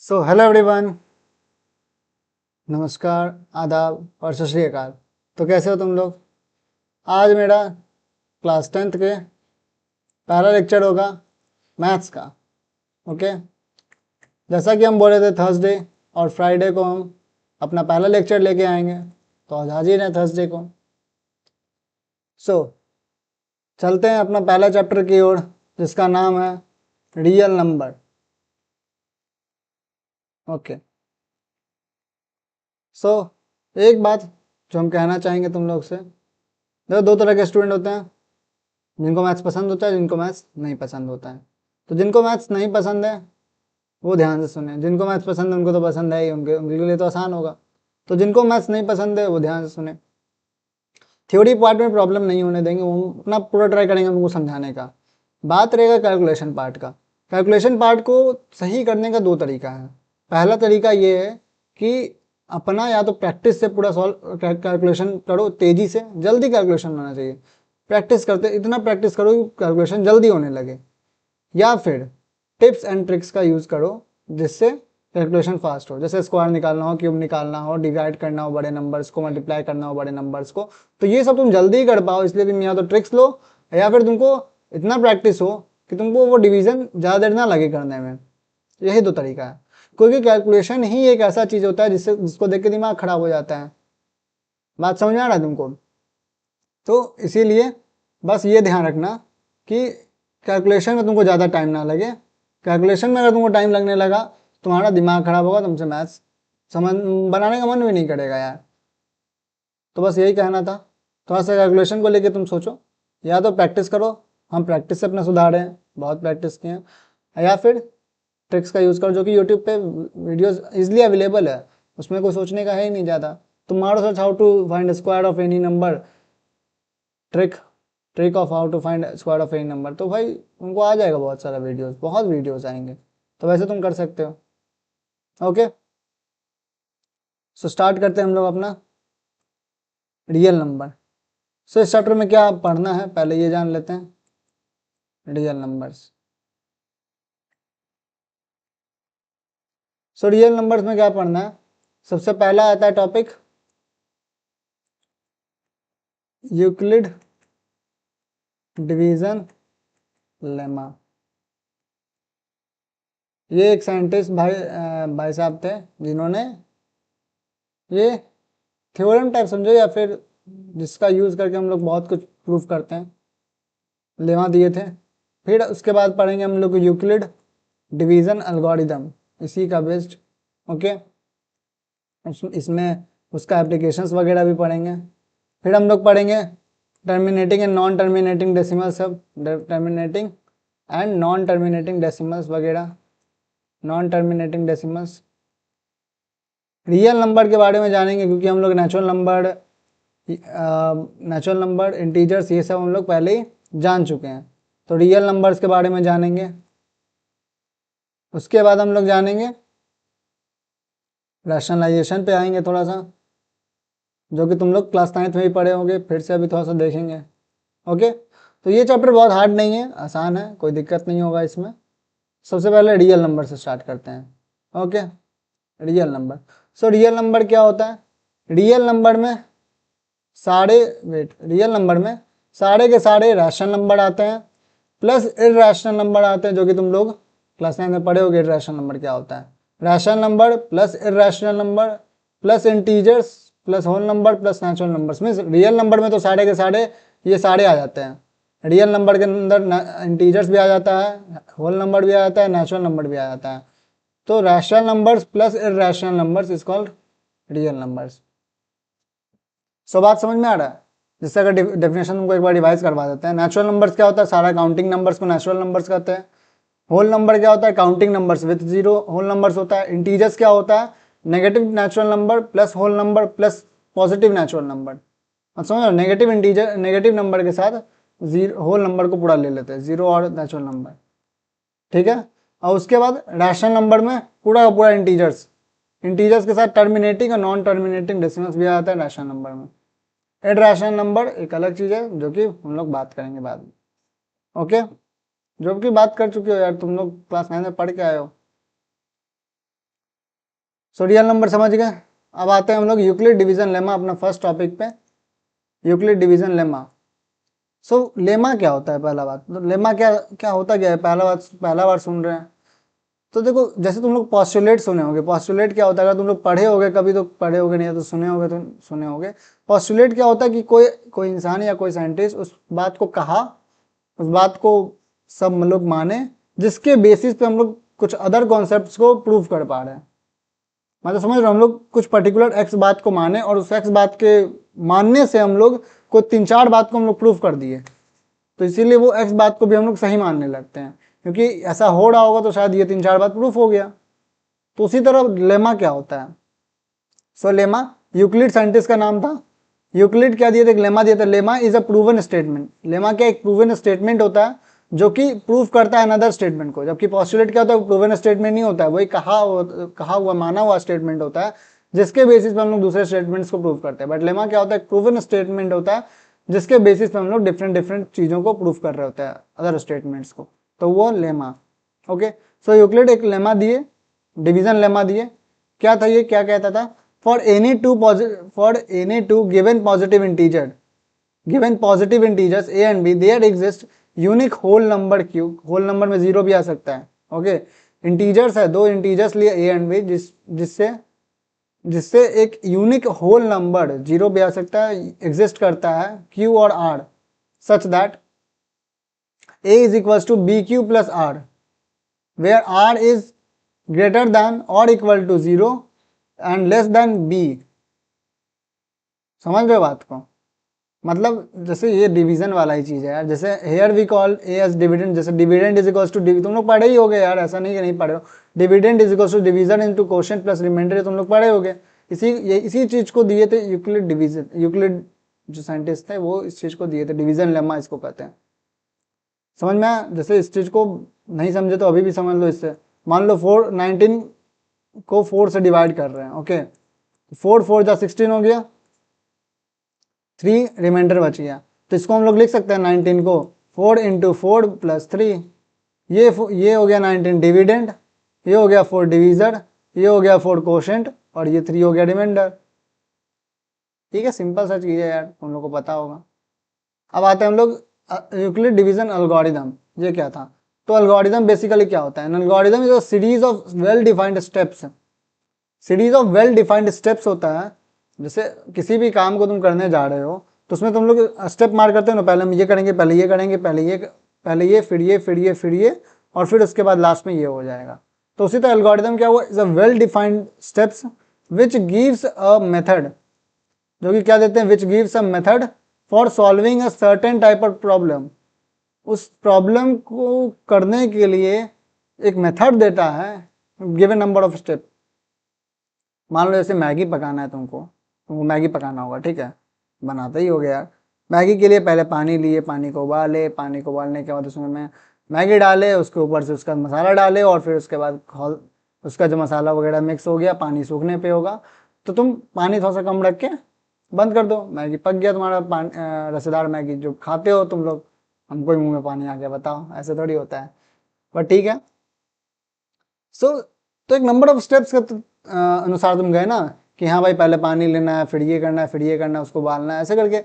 Hello everyone, नमस्कार, आदाब और सत श्री अकाल। तो कैसे हो तुम लोग? आज मेरा क्लास 10th के पहला लेक्चर होगा मैथ्स का। ओके, जैसा कि हम बोले थे थर्सडे और फ्राइडे को हम अपना पहला लेक्चर लेके आएंगे, तो आज हाजिर हैं थर्सडे को। चलते हैं अपना पहला चैप्टर की ओर, जिसका नाम है रियल नंबर। ओके, एक बात जो हम कहना चाहेंगे तुम लोग से, देखो दो तरह के स्टूडेंट होते हैं, जिनको मैथ्स पसंद होता है, जिनको मैथ्स नहीं पसंद होता है। तो जिनको मैथ्स नहीं पसंद है वो ध्यान से सुने, जिनको मैथ्स पसंद है उनको तो पसंद है ही, उनके उनके लिए तो आसान होगा। तो जिनको मैथ्स नहीं पसंद है वो ध्यान से सुने। थ्योरी पार्ट में प्रॉब्लम नहीं होने देंगे, वो अपना पूरा ट्राई करेंगे उनको समझाने का। बात रहेगा कैलकुलेशन पार्ट का। कैलकुलेशन पार्ट को सही करने का दो तरीका है। पहला तरीका ये है कि अपना या तो प्रैक्टिस से पूरा सॉल्व कैलकुलेशन करो, तेजी से, जल्दी कैलकुलेशन होना चाहिए। प्रैक्टिस करते इतना प्रैक्टिस करो कि कैलकुलेशन जल्दी होने लगे, या फिर टिप्स एंड ट्रिक्स का यूज़ करो जिससे कैलकुलेशन फास्ट हो। जैसे स्क्वायर निकालना हो, क्यूब निकालना हो, डिवाइड करना हो बड़े नंबर्स को, मल्टीप्लाई करना हो बड़े नंबर्स को, तो ये सब तुम जल्दी कर पाओ, इसलिए तुम या तो ट्रिक्स लो या फिर तुमको इतना प्रैक्टिस हो कि तुमको वो डिवीजन ज़्यादा देर ना लगे करने में। यही दो तरीका है, क्योंकि कैलकुलेशन ही एक ऐसा चीज़ होता है जिसको देख के दिमाग खराब हो जाता है। बात समझ में आ रहा है तुमको? तो इसीलिए बस ये ध्यान रखना कि कैलकुलेशन में तुमको ज़्यादा टाइम ना लगे। कैलकुलेशन में अगर तुमको टाइम लगने लगा, तुम्हारा दिमाग खराब होगा, तुमसे मैथ्स समझ बनाने का मन भी नहीं करेगा यार। तो बस यही कहना था। थोड़ा सा कैलकुलेशन को लेके तुम सोचो, या तो प्रैक्टिस करो, हम प्रैक्टिस से अपना सुधारे हैं, बहुत प्रैक्टिस किए हैं, या फिर ट्रिक्स का यूज़ करो जो कि यूट्यूब पे वीडियोस इजीली अवेलेबल है, उसमें कोई सोचने का है ही नहीं ज़्यादा। तुम मारो search how to find square of any number, trick trick of how to find square of any number, तो भाई उनको आ जाएगा बहुत सारा वीडियोस, बहुत वीडियोस आएंगे। तो वैसे तुम कर सकते हो। ओके, स्टार्ट करते हैं हम लोग अपना रियल नंबर। इस चैप्टर में क्या पढ़ना है पहले ये जान लेते हैं। Real numbers. रियल नंबर्स में क्या पढ़ना है? सबसे पहला आता है टॉपिक यूक्लिड डिवीजन लेमा। ये एक साइंटिस्ट भाई साहब थे जिन्होंने ये थ्योरम टाइप समझो, या फिर जिसका यूज़ करके हम लोग बहुत कुछ प्रूफ करते हैं, लेमा दिए थे। फिर उसके बाद पढ़ेंगे हम लोग यूक्लिड डिवीज़न एल्गोरिदम, इसी का बेस्ड। ओके, इसमें उसका एप्लीकेशंस वगैरह भी पढ़ेंगे। फिर हम लोग पढ़ेंगे terminating and non terminating decimals, सब terminating and non terminating decimals वगैरह, non terminating decimals. Real number के बारे में जानेंगे, क्योंकि हम लोग नेचुरल नंबर, इंटीजर्स, ये सब हम लोग पहले ही जान चुके हैं। तो रियल नंबर्स के बारे में जानेंगे। उसके बाद हम लोग जानेंगे रैशनलाइजेशन पे आएंगे थोड़ा सा, जो कि तुम लोग क्लास 9th में ही पढ़े होंगे, फिर से अभी थोड़ा सा देखेंगे। ओके, तो ये चैप्टर बहुत हार्ड नहीं है, आसान है, कोई दिक्कत नहीं होगा इसमें। सबसे पहले रियल नंबर से स्टार्ट करते हैं। Okay, real number. Real number क्या होता है? रियल नंबर में रियल नंबर में सारे के सारे रैशनल नंबर आते हैं, प्लस इररेशनल नंबर आते हैं, जो कि तुम लोग क्लास 9 में पढ़े होगे। इररेशनल नंबर क्या होता है? Rational number plus irrational number plus integers plus whole number plus natural numbers. Means real number में तो सारे के सारे ये सारे आ जाते हैं। रियल नंबर के अंदर इंटीजर्स भी आ जाता है, होल नंबर भी आ जाता है, नेचुरल नंबर भी आ जाता है। तो rational numbers plus irrational numbers is called real numbers. बात समझ में आ रहा है? जिससे अगर डेफिनेशन तुमको एक बार रिवाइज करवा देते हैं। नेचुरल नंबर्स क्या होता है? सारा काउंटिंग नंबर्स को नेचुरल नंबर्स कहते हैं। होल नंबर क्या होता है? Counting numbers with zero whole numbers होता है। इंटीजर्स क्या होता है? Negative natural number plus whole number plus positive natural number. समझ लो, नेगेटिव इंटीजर, नेगेटिव नंबर के साथ जीरो होल नंबर को पूरा ले लेते हैं, जीरो और नेचुरल नंबर। ठीक है, और उसके बाद रैशनल नंबर में पूरा का पूरा इंटीजर्स, इंटीजर्स के साथ टर्मिनेटिंग और नॉन टर्मिनेटिंग डेसिमल्स भी आ जाता है रैशनल नंबर में। इररेशनल नंबर एक अलग चीज़ है, जो कि हम लोग बात करेंगे बाद में। ओके, जो कि बात कर चुके हो यार, तुम लोग क्लास 9 में पढ़ के आए हो। सो रियल नंबर समझ गए। अब आते हैं हम लोग यूक्लिड डिवीजन लेमा, अपना फर्स्ट टॉपिक पे, यूक्लिड डिवीजन लेमा। सो लेमा क्या होता है, पहला बात तो लेमा क्या क्या होता क्या है, पहला बार सुन रहे हैं। तो देखो, जैसे तुम लोग पॉस्टुलेट सुने होगे, पॉस्टुलेट क्या होता है, अगर तुम लोग पढ़े होगे कभी तो पढ़े होगे, नहीं तो सुने होगे तो सुने होगे। पॉस्टुलेट क्या होता है कि कोई कोई इंसान या कोई साइंटिस्ट उस बात को कहा, उस बात को सब लोग माने, जिसके बेसिस पे हम लोग कुछ अदर कॉन्सेप्ट्स को प्रूव कर पा रहे हैं। मतलब समझ रहे हो, हम लोग कुछ पर्टिकुलर एक्स बात को माने और उस एक्स बात के मानने से हम लोग को 3-4 बात को हम लोग प्रूव कर दिए, तो इसीलिए वो एक्स बात को भी हम लोग सही मानने लगते हैं, क्योंकि ऐसा हो रहा होगा तो शायद ये 3-4 बात प्रूफ हो गया। तो उसी तरह लेमा क्या होता है। सो लेमा यूक्लिड साइंटिस्ट का नाम था। यूक्लिड क्या दिए थे, लेमा दिया था। Lemma is a proven statement. Lemma क्या एक प्रूवन स्टेटमेंट होता है जो कि प्रूव करता है अनदर स्टेटमेंट को, जबकि पॉस्टुलेट क्या होता है, प्रूवन स्टेटमेंट नहीं होता है, वही कहा हुआ माना हुआ स्टेटमेंट होता है, जिसके बेसिस पे हम लोग दूसरे स्टेटमेंट्स को प्रूव करते हैं। बट लेमा क्या होता है, प्रूवन स्टेटमेंट होता है जिसके बेसिस पे हम लोग डिफरेंट डिफरेंट चीजों को प्रूव कर रहे होते हैं, अदर स्टेटमेंट्स को, तो वो लेमा। ओके, सो यूक्लिड एक लेमा दिए, डिवीजन लेमा दिए। क्या था ये, क्या कहता था, for any two given positive integers a and b, there exist unique whole number q, whole number में जीरो भी आ सकता है। ओके, इंटीजर्स है, दो इंटीजर्स लिए ए एंड बी, जिससे जिससे एक यूनिक होल नंबर, जीरो भी आ सकता है, एग्जिस्ट करता है क्यू और r, such that a is equals to b q plus r, where r is greater than और equal to 0 and less than b. समझ रहे हो बात को, मतलब जैसे ये डिवीजन वाला ही चीज है यार। जैसे here we call a as dividend, जैसे डिविडेंड इज इक्वल्स टू तुम लोग पढ़े ही होगे यार, ऐसा नहीं कि नहीं पढ़े हो। Dividend is equals to division into quotient plus remainder, तुम लोग पढ़े होगे। इसी चीज को दिए थे यूक्लिड डिवीजन, यूक्लिड जो साइंटिस्ट थे वो इस चीज को दिए थे, डिवीजन लेमा इसको कहते हैं। समझ में आया? जैसे इस चीज को नहीं समझे तो अभी भी समझ लो इससे। मान लो 19 को 4 से डिवाइड कर रहे हैं। ओके, 4 4 जा 16 हो गया, 3 रिमाइंडर बच गया, तो इसको हम लोग लिख सकते हैं 19 को 4 इंटू 4 प्लस 3। ये हो गया 19 डिविडेंड, ये हो गया 4 डिवीजर, ये हो गया 4 कोशेंट, और ये 3 हो गया रिमाइंडर। ठीक है, सिंपल सा चीज है यार, तुम लोग को पता होगा। अब आते हैं हम लोग यूक्लिड डिवीजन एल्गोरिथम। ये क्या था, तो एल्गोरिथम बेसिकली क्या होता है, algorithm is a series of well defined steps. Series of well defined steps होता है, जैसे किसी भी काम को तुम करने जा रहे हो तो उसमें तुम लोग स्टेप मार करते हो ना, पहले हम ये करेंगे, पहले ये करेंगे, पहले ये फिर ये फिर ये फिर ये, और फिर उसके बाद लास्ट में ये हो जाएगा। तो उसी तरह एल्गोरिथम क्या हुआ, is a well defined steps which gives a method, जो कि क्या देते हैं, विच gives a method for solving a certain type of problem. उस प्रॉब्लम को करने के लिए एक मेथड देता है, गिवन नंबर ऑफ स्टेप। मान लो जैसे मैगी पकाना है तुमको मैगी पकाना होगा, ठीक है, बनाते ही हो गया यार। मैगी के लिए पहले पानी लिए, पानी को उबाले, पानी को उबालने के बाद उसमें मैगी डाले, उसके ऊपर से उसका मसाला डाले, और फिर उसके बाद उसका जो मसाला वगैरह मिक्स हो गया, पानी सूखने पे होगा, तो तुम पानी थोड़ा सा कम रख के बंद कर दो, मैगी पक गया तुम्हारा। रसेदार मैगी जो खाते हो तुम लोग, हमको ही मुंह में पानी आ गया, बताओ, ऐसे थोड़ी होता है, बट ठीक है। सो तो एक नंबर ऑफ स्टेप्स के अनुसार तुम गए ना, कि हाँ भाई पहले पानी लेना है, फिर ये करना है, फिर ये करना है, उसको उबालना है, ऐसे करके।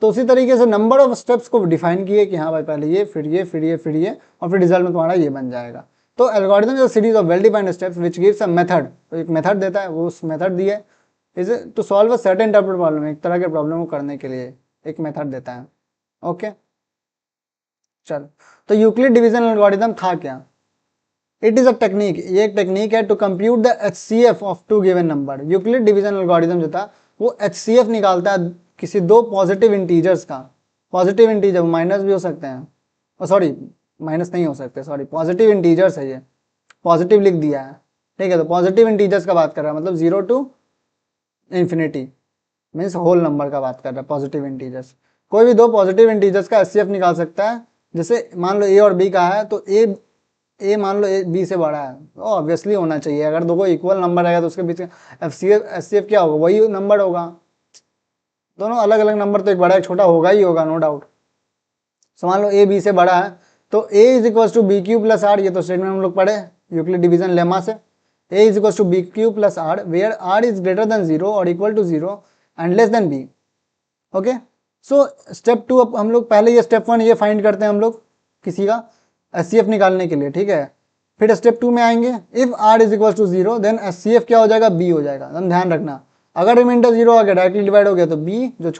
तो उसी तरीके से नंबर ऑफ स्टेप्स को डिफाइन किए कि हाँ भाई पहले ये फिर ये फिर ये फिर ये, और फिर रिजल्ट में तुम्हारा ये बन जाएगा। तो algorithm is a series of well defined steps which gives a method, तो एक मेथड देता है, वो उस मेथड दिए is to solve a certain type of problem, एक तरह के प्रॉब्लम को करने के लिए एक मेथड देता है। ओके, चलो, तो यूक्लिड डिवीजन एल्गोरिथम था क्या। इट इज अ टेक्निक, ये एक टेक्निक है to compute the HCF of two given number. Euclid division algorithm जो था वो HCF निकालता है किसी दो पॉजिटिव इंटीजर्स का। पॉजिटिव इंटीजर माइनस भी हो सकते हैं, सॉरी माइनस नहीं हो सकते, सॉरी पॉजिटिव इंटीजर्स है, ये पॉजिटिव लिख दिया है, ठीक है। तो पॉजिटिव इंटीजर्स का बात कर रहा है, मतलब 0 to infinity, means whole number का बात कर रहा है, पॉजिटिव इंटीजर्स। कोई भी दो पॉजिटिव इंटीजर्स का HCF निकाल सकता है। जैसे मान लो ए और बी का है, तो ए मान लो ए बी से बड़ा है, तो ऑब्वियसली होना चाहिए, अगर दो इक्वल नंबर आएगा तो उसके बीच में HCF क्या होगा, वही नंबर होगा। दोनों अलग अलग नंबर तो एक बड़ा एक छोटा होगा ही होगा, नो डाउट। सो मान लो ए बी से बड़ा है, तो a is equal to b q plus r, ये तो स्टेटमेंट हम लोग पढ़े यूक्लिड डिवीजन लेमा से। A is equal to b q plus r where r is greater than 0 और equal to 0 and less than b. Okay, so step 2 अब हम लोग पहले ये स्टेप 1 ये फाइंड करते हैं हम लोग किसी का एचसीएफ निकालने के लिए, ठीक है। फिर स्टेप 2 में आएंगे, if r is equal to 0 then HCF क्या हो जाएगा, बी हो जाएगा। हम ध्यान रखना, अगर रिमाइंडर 0 आ गया डायरेक्टली डिवाइड हो गया तो बी जो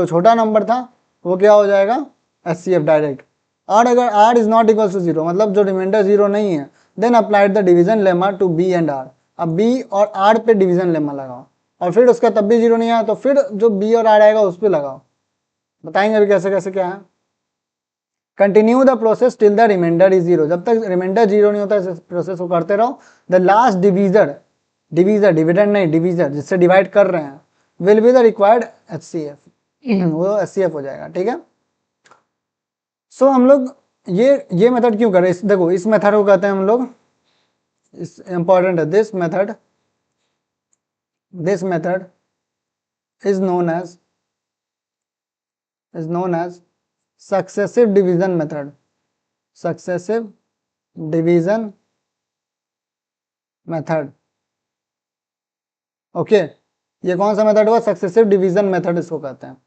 छोटा नंबर था वो क्या हो जाएगा, एचसीएफ डायरेक्ट। और अगर r is not equal to 0 मतलब जो रिमाइंडर 0 नहीं है, then applied the division lemma to b and r. अब बी और आर पे डिवीजन लेमा लगाओ और फिर उसका तब भी 0 नहीं आया तो फिर जो बी और आर आएगा उस पर लगाओ। बताएंगे अभी कैसे कैसे क्या है। Continue the process till the remainder is 0, जब तक रिमाइंडर 0 नहीं होता इस प्रोसेस को करते रहो। द लास्ट डिवीजर डिविडेंड नहीं डिवीजर जिससे डिवाइड कर रहे हैं will be the required HCF, वो एचसीएफ हो जाएगा, ठीक है। सो हम लोग ये मेथड क्यों करें, देखो इस मेथड को कहते हैं हम लोग, इस इंपॉर्टेंट है, this method is known as successive division method. Okay, ये कौन सा मेथड हुआ, सक्सेसिव डिवीजन मेथड इसको कहते हैं।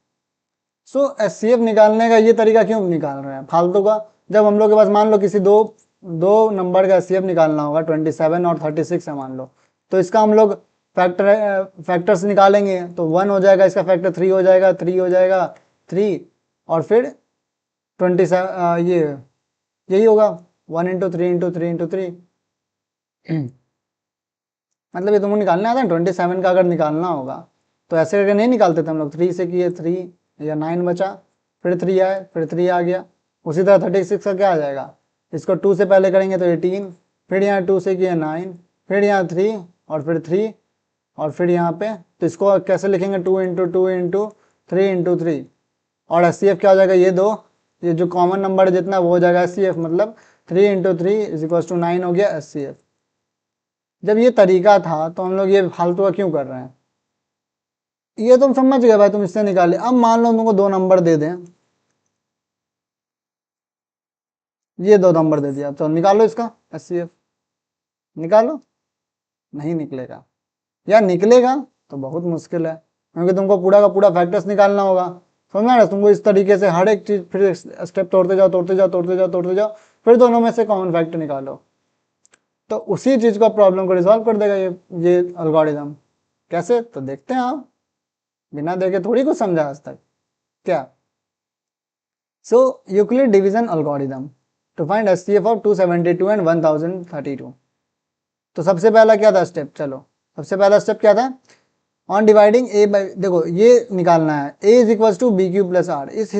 सो एचसीएफ निकालने का ये तरीका क्यों निकाल रहे हैं फालतू का, जब हम लोग के पास मान लो किसी दो नंबर का एचसीएफ निकालना होगा, 27 और 36 है मान लो, तो इसका हम लोग फैक्टर्स निकालेंगे तो 1 हो जाएगा, इसका फैक्टर 3 हो जाएगा, 3 हो जाएगा 3 और फिर 27 यही होगा 1 इंटू 3 इंटू 3 इंटू 3 मतलब ये तुमको निकालने आता है 27 का अगर निकालना होगा तो ऐसे करके नहीं निकालते थे हम लोग, 3 से किए 3 या 9 बचा, फिर 3 आए, फिर 3 आ गया। उसी तरह 36 का क्या आ जाएगा, इसको 2 से पहले करेंगे तो 18, फिर यहाँ 2 से किए 9, फिर यहाँ 3 और फिर 3 और फिर यहाँ पे, तो इसको कैसे लिखेंगे 2 इंटू 2 इंटू 3 इंटू 3 और एचसीएफ क्या हो जाएगा, ये जो कॉमन नंबर जितना वो हो जाएगा एचसीएफ, मतलब 3 इंटू 3 इज इक्वल टू 9 हो गया एचसीएफ। जब ये तरीका था तो हम लोग ये फालतू का क्यों कर रहे हैं, ये तुम समझ गए भाई, तुम इससे निकाले। अब मान लो तुमको 2 नंबर दे दें, ये 2 नंबर दे दिया तो निकालो इसका एचसीएफ, निकालो, नहीं निकलेगा या निकलेगा तो बहुत मुश्किल है, क्योंकि तुमको पूरा का पूरा फैक्टर्स निकालना होगा, समझना ना। तुमको इस तरीके से हर एक चीज फिर स्टेप तोड़ते जाओ, फिर दोनों में से कॉमन फैक्टर निकालो, तो उसी चीज को प्रॉब्लम को रिजॉल्व कर देगा ये एल्गोरिथम। कैसे, तो देखते हैं आप, बिना देखे थोड़ी कुछ समझा आज तक क्या। So Euclid division algorithm to find HCF of 272 and 1032। तो सबसे पहला क्या था स्टेप, चलो सबसे पहला स्टेप क्या था, ऑन डिवाइडिंग ए बाई, देखो ये निकालना है a is equal to b q plus r, इस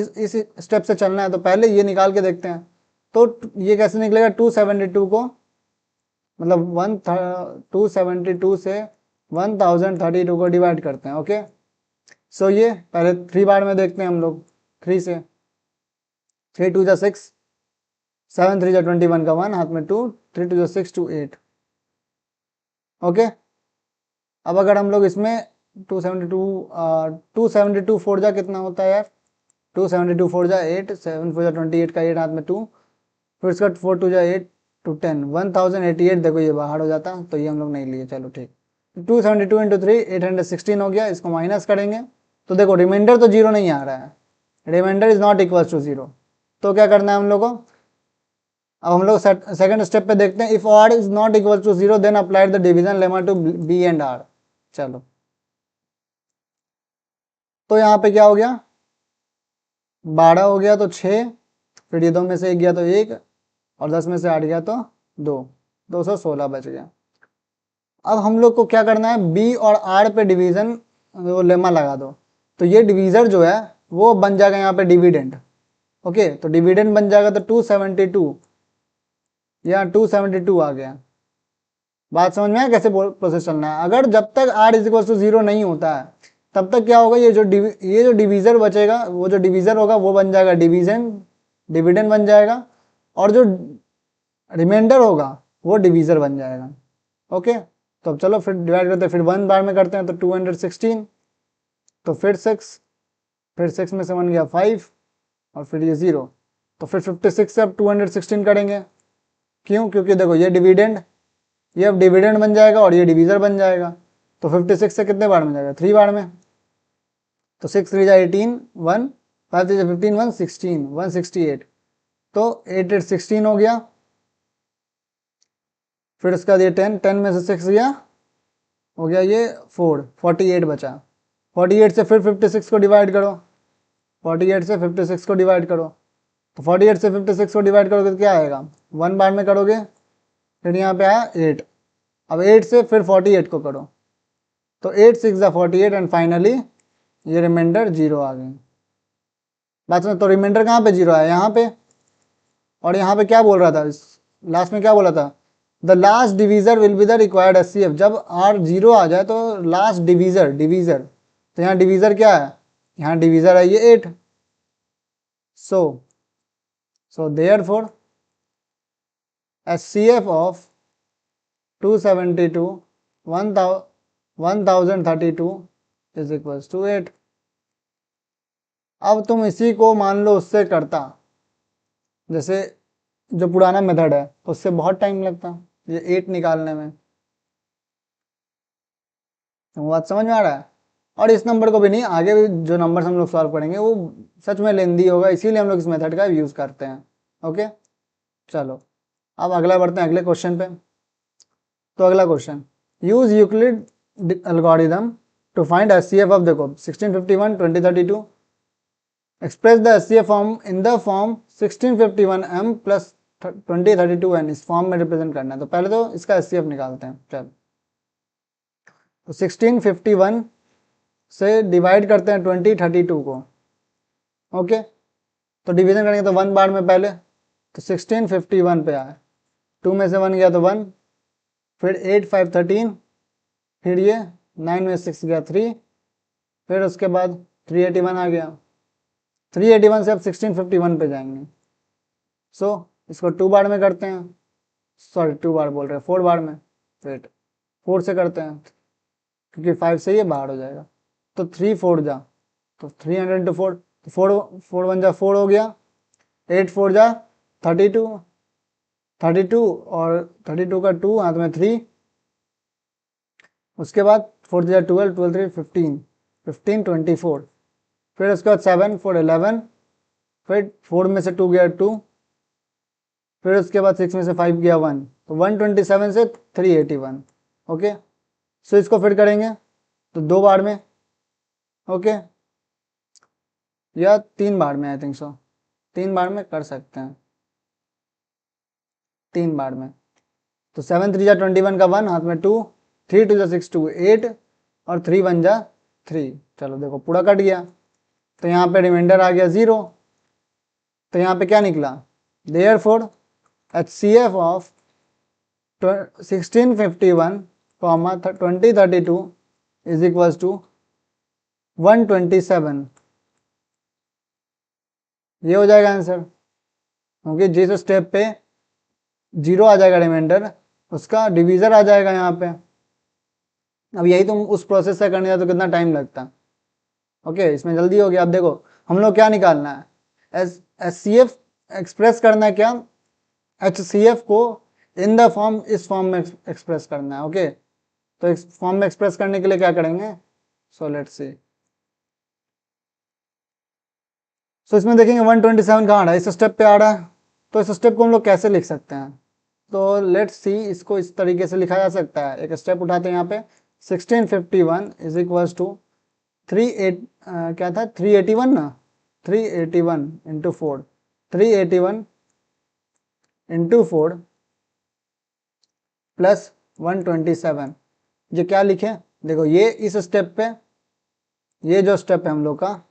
स्टेप से चलना है, तो पहले ये निकाल के देखते हैं। तो ये कैसे निकलेगा, 272 को मतलब 272 से 1032 को डिवाइड करते हैं। ओके, सो ये पहले 3 बार में देखते हैं हम लोग, 3 से 3 2 जा 6, 7 3 जा 21 का 1 हाथ में 2, 3 2 जा 6 2 8। ओके, अब अगर हम लोग इसमें 272 4 जा कितना होता है यार, 272 4 जा 8, 7 4 जा 28 का 8 हाथ में 2, फिर इसका 4 2 जा 8 टू 10 1088, देखो ये बाहर हो जाता तो ये हम लोग नहीं लिए, चलो ठीक। 272 इंटू 3 816 हो गया, इसको माइनस करेंगे तो देखो रिमाइंडर तो 0 नहीं आ रहा है, remainder is not equal to 0, तो क्या करना है हम लोग को, अब हम लोग सेकंड स्टेप पे देखते हैं, if r is not equal to 0 then applied the division lemma to b and r. चलो, तो यहाँ पे क्या हो गया, 12 हो गया तो 6, फिर ये 2 में से 1 गया तो 1 और 10 में से 8 गया तो 2, 216 बच गया। अब हम लोग को क्या करना है, बी और आर पे डिवीजन वो लेमा लगा दो, तो ये डिवीजर जो है वो बन जाएगा यहाँ पे डिविडेंड। ओके, तो डिविडेंड बन जाएगा तो 272, यहाँ 272 आ गया। बात समझ में आया कैसे प्रोसेस चलना है। अगर जब तक आर इज इक्वल टू 0 नहीं होता है तब तक क्या होगा, ये जो डिवीजर बचेगा, वो जो डिवीजर होगा वो बन जाएगा डिविडेंड बन जाएगा, और जो रिमाइंडर होगा वो डिवीजर बन जाएगा। ओके, तो अब चलो फिर डिवाइड करते हैं, फिर 1 बार में करते हैं तो 216, तो फिर 6 में से 1 गया 5 और फिर ये 0, तो फिर 56 से अब 216 करेंगे। क्यों, क्योंकि देखो ये डिविडेंड ये अब डिविडेंड बन जाएगा और ये डिवीज़र बन जाएगा। तो 56 से कितने बार में जाएगा, 3 बार में। तो 6 3 जा 18, 1 5 3 जा 15, 1 16, 168। तो 8 8 16 हो गया। फिर उसके बाद ये 10, 10 में से 6 गया, हो गया ये 4, 48 बचा। 48 से फिर 56 को डिवाइड करो, 48 से 56 को डिवाइड करो। तो 48 से 56 को डिवाइड करोगे तो क्या आएगा, 1 बार में करोगे, फिर यहाँ पे आया 8। अब 8 से फिर 48 को करो, तो 8 6 जा 48 एंड फाइनली ये रिमाइंडर 0 आ गई। बात सुनो, तो रिमाइंडर कहाँ पे 0 आया, यहाँ पे। और यहाँ पे क्या बोल रहा था, लास्ट में क्या बोला था, the last divisor will be the required HCF. जब आर 0 आ जाए तो लास्ट डिवीजर, तो यहाँ डिवीजर क्या है, यहाँ डिवीजर है ये 8। so therefore HCF of 272 1032 is equals to 8। अब तुम इसी को मान लो उससे करता, जैसे जो पुराना मेथड है उससे बहुत टाइम लगता ये 8 निकालने में। तो बात समझ में आ रहा है। और इस नंबर को भी नहीं, आगे भी जो नंबर्स हम लोग सॉल्व करेंगे वो सच में लेंदी होगा, इसीलिए हम लोग इस मेथड का यूज़ करते हैं। ओके, चलो अब अगला बढ़ते हैं अगले क्वेश्चन पे। तो अगला question, use Euclid algorithm to find HCF of, देखो 1651 2032, express the HCF form in the form 1651m plus 2032n, इस फॉर्म में रिप्रेजेंट करना है। तो पहले तो इसका एचसीएफ निकालते हैं। चल, तो 1651 से डिवाइड करते हैं 2032 को। ओके, तो डिवीजन करेंगे तो 1 बार में पहले, तो 1651 पे आए, 2 में से 1 गया तो 1, फिर 8 5 13, फिर ये 9 में 6 गया 3, फिर उसके बाद 381 आ गया। 381 से अब 1651 पे जाएंगे। सो इसको 2 बार में करते हैं, सॉरी 2 बार बोल रहे हैं, 4 बार में, फिर 4 से करते हैं क्योंकि 5 से ये बाहर हो जाएगा। तो 3 4 जा, तो 300 4, तो 4 1 जा 4 हो गया, 8 4 जा 32, 32 और 32 का 2 हाथ में 3, उसके बाद 4 जा 12, 12 3 15, 15 24, फिर उसके बाद 7 4 11, फिर 4 में से 2 गया 2, फिर उसके बाद 6 में से 5 गया 1, तो 127 से 381। ओके, सो इसको फिर करेंगे तो 2 बार में, ओके, या 3 बार में, आई थिंक सो 3 बार में कर सकते हैं, 3 बार में। तो 7 3 जा 21 का 1 हाथ में 2, 3 2 जा 6 2 8 और 3 1 जा 3। चलो देखो पूरा कट गया, तो यहाँ पे रिमाइंडर आ गया 0। तो यहाँ पे क्या निकला, therefore HCF of 1651 2032 is equals to 127। ये हो जाएगा आंसर, क्योंकि जिस स्टेप पे 0 आ जाएगा रिमाइंडर, उसका डिवीजर आ जाएगा यहाँ पे। अब यही तुम उस प्रोसेस से करने जाए तो कितना टाइम लगता। ओके, इसमें जल्दी हो गया। अब देखो हम लोग क्या निकालना है, HCF एक्सप्रेस करना है क्या, HCF को इन द फॉर्म, इस फॉर्म में एक्सप्रेस करना है। ओके, तो इस फॉर्म में एक्सप्रेस करने के लिए क्या करेंगे, सो लेट्स सी। सो इसमें देखेंगे 127 कहाँ आ रहा है, इस स्टेप पे आ रहा है। तो इस स्टेप को हम लोग कैसे लिख सकते हैं, तो लेट्स सी, इसको इस तरीके से लिखा जा सकता है। एक स्टेप उठाते हैं यहाँ पे, 1651 इज इक्वल्स टू 38 क्या था 381 ना, 381 इंटू 4, 381 इंटू 4 प्लस 127। ये क्या लिखे, देखो ये इस स्टेप पे, ये जो स्टेप है हम लोग का,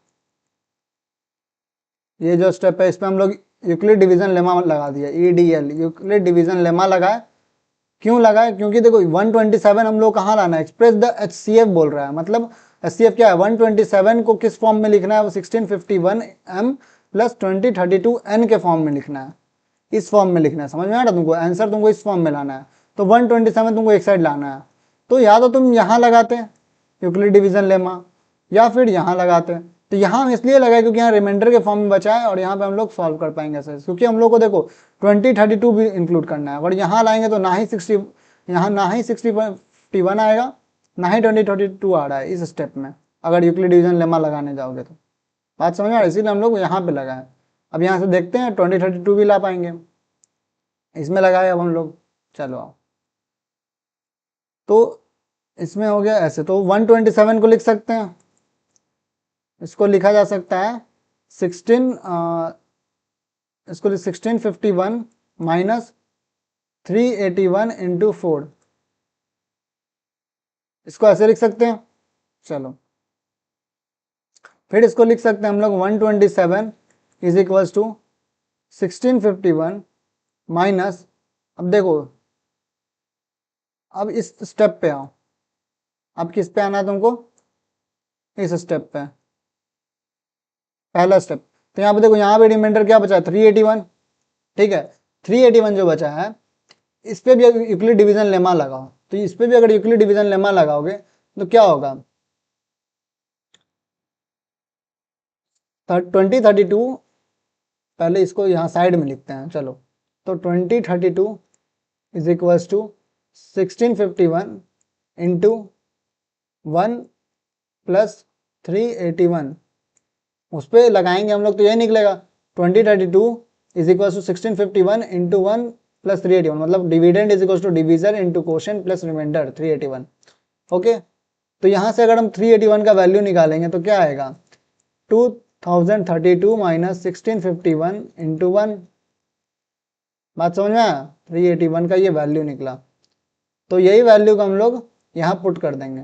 ये जो स्टेप है इस पे हम लोग यूक्लिड डिवीजन लेमा लगा दिया, EDL यूक्लिड डिवीजन लेमा लगाए। क्यों लगाए, क्योंकि देखो 127 हम लोग कहाँ लाना है, एक्सप्रेस द HCF बोल रहा है, मतलब HCF क्या है, 127 को किस फॉर्म में लिखना है, वो 1651m प्लस 2032n के फॉर्म में लिखना है, इस फॉर्म में लिखना है। समझ में आ रहा तुमको, आंसर तुमको इस फॉर्म में लाना है। तो 127 तुमको एक साइड लाना है, तो या तो तुम यहाँ लगाते यूक्लिड डिवीजन लेमा, या फिर यहाँ लगाते। तो यहाँ हम इसलिए लगाए क्योंकि यहाँ रिमाइंडर के फॉर्म में बचा है और यहाँ पे हम लोग सॉल्व कर पाएंगे सर, क्योंकि हम लोग को देखो 2032 भी इंक्लूड करना है। और यहाँ लाएंगे तो ना ही यहाँ ना ही 6051 आएगा, ना ही 2032 आ रहा है इस स्टेप में, अगर यूक्लिड डिवीजन लेमा लगाने जाओगे तो। बात समझ में आ रही है, इसीलिए हम लोग यहाँ पे लगाए। अब यहाँ से देखते हैं 2032 भी ला पाएंगे, इसमें लगाए अब हम लोग। चलो आओ, तो इसमें हो गया ऐसे, तो 127 को लिख सकते हैं, इसको लिखा जा सकता है 1651 माइनस 381 इंटू 4, इसको ऐसे लिख सकते हैं। चलो फिर इसको लिख सकते हैं हम लोग 127 इज इक्वल्स टू 1651 माइनस, अब देखो अब इस स्टेप पे आओ, अब किस पे आना है तुमको, इस स्टेप पे, पहला स्टेप। तो यहाँ पे देखो, यहाँ पे रिमाइंडर क्या बचा है 381, ठीक है। 381 जो बचा है, इस पे भी यूक्लिड डिवीजन लेमा लगाओ, तो इस पे भी अगर यूक्लिड डिवीजन लेमा लगाओगे तो क्या होगा, 2032, पहले इसको यहाँ साइड में लिखते हैं चलो। तो 2032 is equals to 1651 into 1 plus 381, उस पर लगाएंगे हम लोग तो यही निकलेगा 2032 is equals to 1651 into 1 plus 381, मतलब dividend is equals to division into quotient plus remainder 381। Okay, तो यहाँ से अगर हम 381 का वैल्यू निकालेंगे तो क्या आएगा, 2032 माइनस 1651 इंटू 1, बात समझ में आया, 381 का ये वैल्यू निकला। तो यही वैल्यू को हम लोग यहाँ पुट कर देंगे।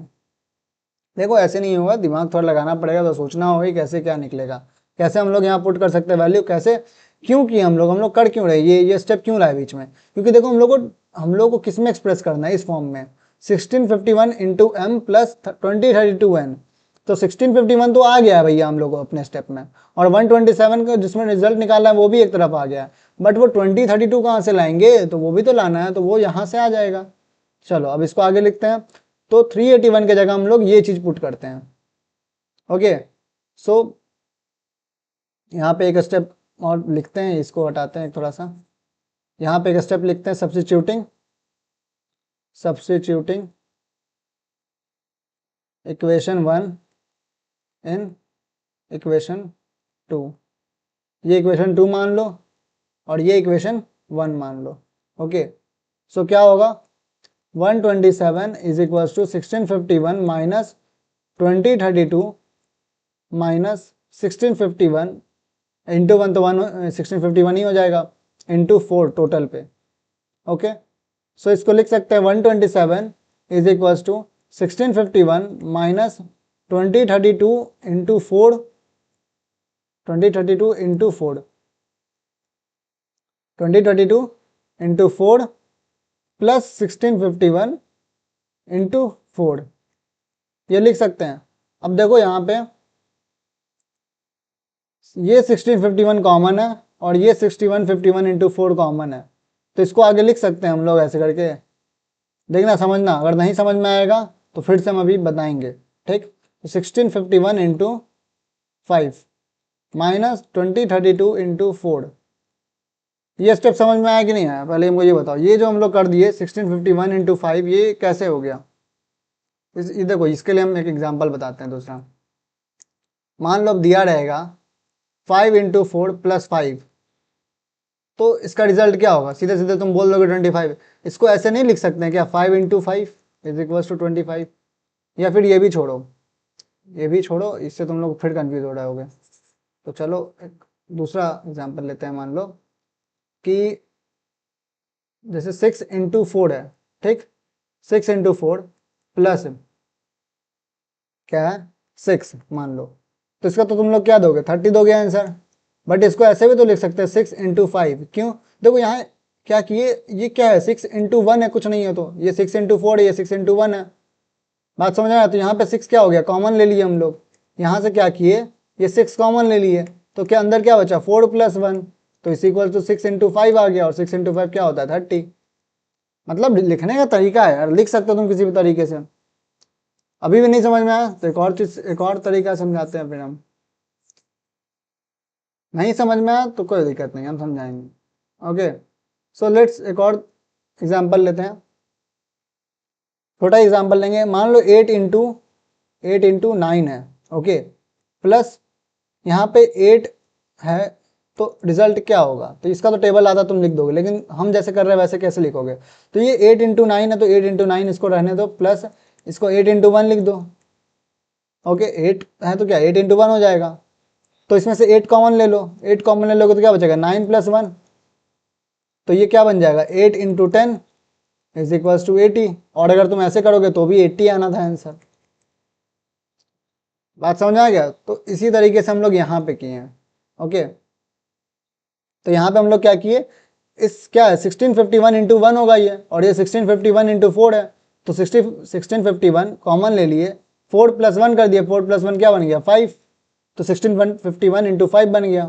देखो ऐसे नहीं होगा, दिमाग थोड़ा लगाना पड़ेगा, तो सोचना होगा कैसे क्या निकलेगा, कैसे हम लोग यहाँ पुट कर सकते हैं वैल्यू, कैसे क्यों किए हम लोग कर क्यों रहे, ये स्टेप क्यों लाए बीच में, क्योंकि देखो हम लोग को किस में एक्सप्रेस करना है, इस फॉर्म में 1651 इंटू एम प्लस 2032 एन। तो 1651 तो आ गया है भैया हम लोग को अपने स्टेप में, और 127 का जिसमें रिजल्ट निकाला है वो भी एक तरफ आ गया है, बट वो 2032 कहाँ से लाएंगे, तो वो भी तो लाना है, तो वो यहाँ से आ जाएगा। चलो अब इसको आगे लिखते हैं, तो 381 के जगह हम लोग ये चीज पुट करते हैं। ओके, सो यहाँ पे एक स्टेप और लिखते हैं, इसको हटाते हैं थोड़ा सा, यहाँ पे एक स्टेप लिखते हैं, सब्स्टिट्यूटिंग इक्वेशन 1 इन इक्वेशन 2, ये इक्वेशन 2 मान लो और ये इक्वेशन 1 मान लो। ओके, सो क्या होगा, 127 is equals to 1651 minus 2032 minus 1651 into 1, तो 1651 ही हो जाएगा, इंटू 4 टोटल पे। ओके, सो इसको लिख सकते हैं 127 is equals to 1651 minus 2032 into 4, 2032 into 4, 2032 into 4 plus 1651 into 4, ये लिख सकते हैं। अब देखो यहाँ पे ये 1651 कॉमन है और ये 6151 इंटू 4 कॉमन है, तो इसको आगे लिख सकते हैं हम लोग ऐसे करके, देखना समझना, अगर नहीं समझ में आएगा तो फिर से हम अभी बताएंगे, ठीक। तो 1651 इंटू 5 माइनस 2032 इंटू 4, ये स्टेप समझ में आया कि नहीं आया, पहले मुझे बताओ, ये जो हम लोग कर दिए 1651 इंटू 5, ये कैसे हो गया, ये देखो, इसके लिए हम एक एग्जाम्पल बताते हैं दूसरा। मान लो अब दिया रहेगा 5 इंटू 4 प्लस 5, तो इसका रिजल्ट क्या होगा, सीधे सीधे तुम बोल दोगे 25। इसको ऐसे नहीं लिख सकते हैं क्या, 5 इंटू 5 इज इक्वल टू 25, या फिर ये भी छोड़ो, ये भी छोड़ो, इससे तुम लोग फिर कंफ्यूज हो रहे होगे। तो चलो एक दूसरा एग्जांपल लेते हैं, मान लो कि जैसे 6 इंटू 4 है, ठीक, 6 इंटू 4 प्लस क्या है 6 मान लो, तो इसका तो तुम लोग क्या दोगे 30 दोगे आंसर, बट इसको ऐसे भी तो लिख सकते हैं 6 इंटू 5, क्यों, देखो यहाँ क्या किए, ये क्या है 6 इंटू 1 है, कुछ नहीं है, तो ये 6 इंटू 4 है, ये 6 इंटू 1 है, बात समझ आया। तो यहाँ पे 6 क्या हो गया, कॉमन ले लिए हम लोग, यहाँ से क्या किए, ये 6 कॉमन ले लिए, तो क्या अंदर क्या बचा 4 प्लस 1, तो इस इक्वल टू 6 इंटू 5 आ गया, और 6 इंटू 5 क्या होता है 30। मतलब लिखने का तरीका है यार, लिख सकते हो तुम किसी भी तरीके से। अभी भी नहीं समझ में आया तो एक और चीज, एक और तरीका समझाते हैं, फिर हम नहीं समझ में आया तो कोई दिक्कत नहीं, हम समझाएंगे। ओके, सो लेट्स एक और एग्जांपल लेते हैं। छोटा एग्जाम्पल लेंगे, मान लो 8 इंटू 9 है, ओके, प्लस यहाँ पे 8 है, तो रिजल्ट क्या होगा? तो इसका तो टेबल आता तुम लिख दोगे, लेकिन हम जैसे कर रहे हैं वैसे कैसे लिखोगे? तो ये 8 इंटू 9 है, तो 8 इंटू 9 इसको रहने दो, प्लस इसको 8 इंटू 1 लिख दो, ओके, 8 है तो क्या 8 इंटू 1 हो जाएगा। तो इसमें से 8 कॉमन ले लो, 8 कॉमन ले लोगे तो क्या बचेगा 9 प्लस 1, तो ये क्या बन जाएगा 8 इंटू 10 इज इक्वल्स टू 80। और अगर तुम ऐसे करोगे तो भी 80 आना था आंसर। बात समझ आ गया? तो इसी तरीके से हम लोग यहाँ पे किए हैं, ओके। तो यहाँ पे हम लोग क्या किए, इस क्या है 1651 इंटू 1 होगा ये, और ये 1651 इंटू 4 है, तो 1651 कॉमन ले लिए, 4 प्लस 1 कर दिए, 4 प्लस 1 क्या बन गया 5, तो 1651 इंटू 5 बन गया।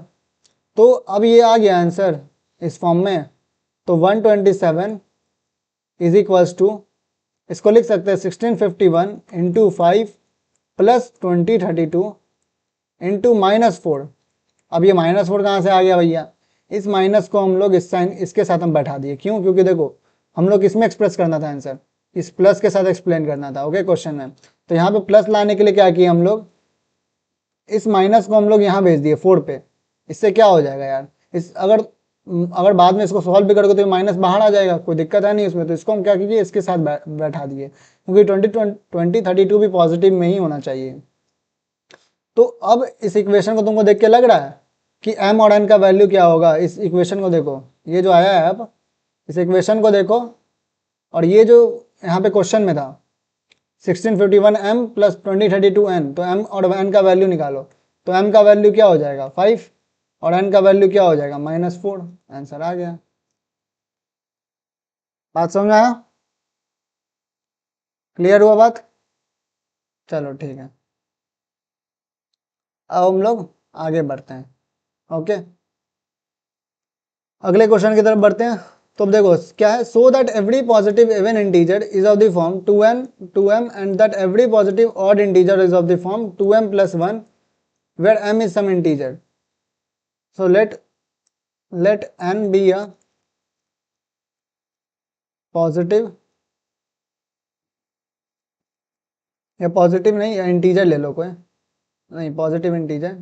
तो अब ये आ गया आंसर इस फॉर्म में, तो 127 इज इक्वल्स टू, इसको लिख सकते हैं 1651 इंटू 5 प्लस 2032 इंटू -4। अब ये -4 कहाँ से आ गया भैया? इस माइनस को हम लोग इस साइन इसके साथ हम बैठा दिए, क्यों? क्योंकि देखो हम लोग इसमें एक्सप्रेस करना था आंसर, इस प्लस के साथ एक्सप्लेन करना था, ओके, क्वेश्चन में। तो यहाँ पे प्लस लाने के लिए क्या किए हम लोग, इस माइनस को हम लोग यहाँ भेज दिए 4 पे। इससे क्या हो जाएगा यार, इस अगर बाद में इसको सॉल्व भी करोगे तो माइनस बाहर आ जाएगा, कोई दिक्कत है नहीं उसमें। तो इसको हम क्या कीजिए, इसके साथ बैठा दिए, क्योंकि 2032 भी पॉजिटिव में ही होना चाहिए। तो अब इस इक्वेशन को तुमको देख के लग रहा है कि m और n का वैल्यू क्या होगा? इस इक्वेशन को देखो, ये जो आया है, अब इस इक्वेशन को देखो, और ये जो यहाँ पे क्वेश्चन में था 1651m प्लस 2032n, तो m और n का वैल्यू निकालो, तो m का वैल्यू क्या हो जाएगा 5 और n का वैल्यू क्या हो जाएगा -4। आंसर आ गया। बात समझ में आया? क्लियर हुआ बात? चलो ठीक है, अब हम लोग आगे बढ़ते हैं, ओके, अगले क्वेश्चन की तरफ बढ़ते हैं। तो अब देखो क्या है, so that every positive even integer is of the form 2m and that every positive odd integer is of the form 2m plus 1 where m is some integer. So let n be a positive, या positive नहीं, या integer ले लो कोई, नहीं positive integer,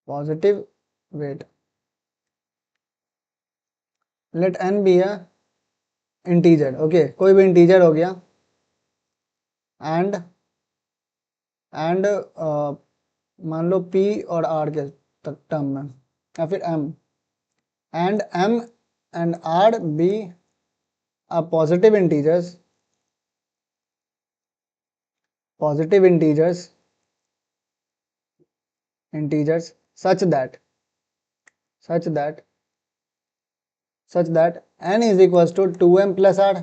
positive, wait, let n be a integer, okay, कोई भी integer हो गया, एंड मान लो p और r के टर्म में, या फिर m and r be a positive integers such that n is equals to 2m plus r।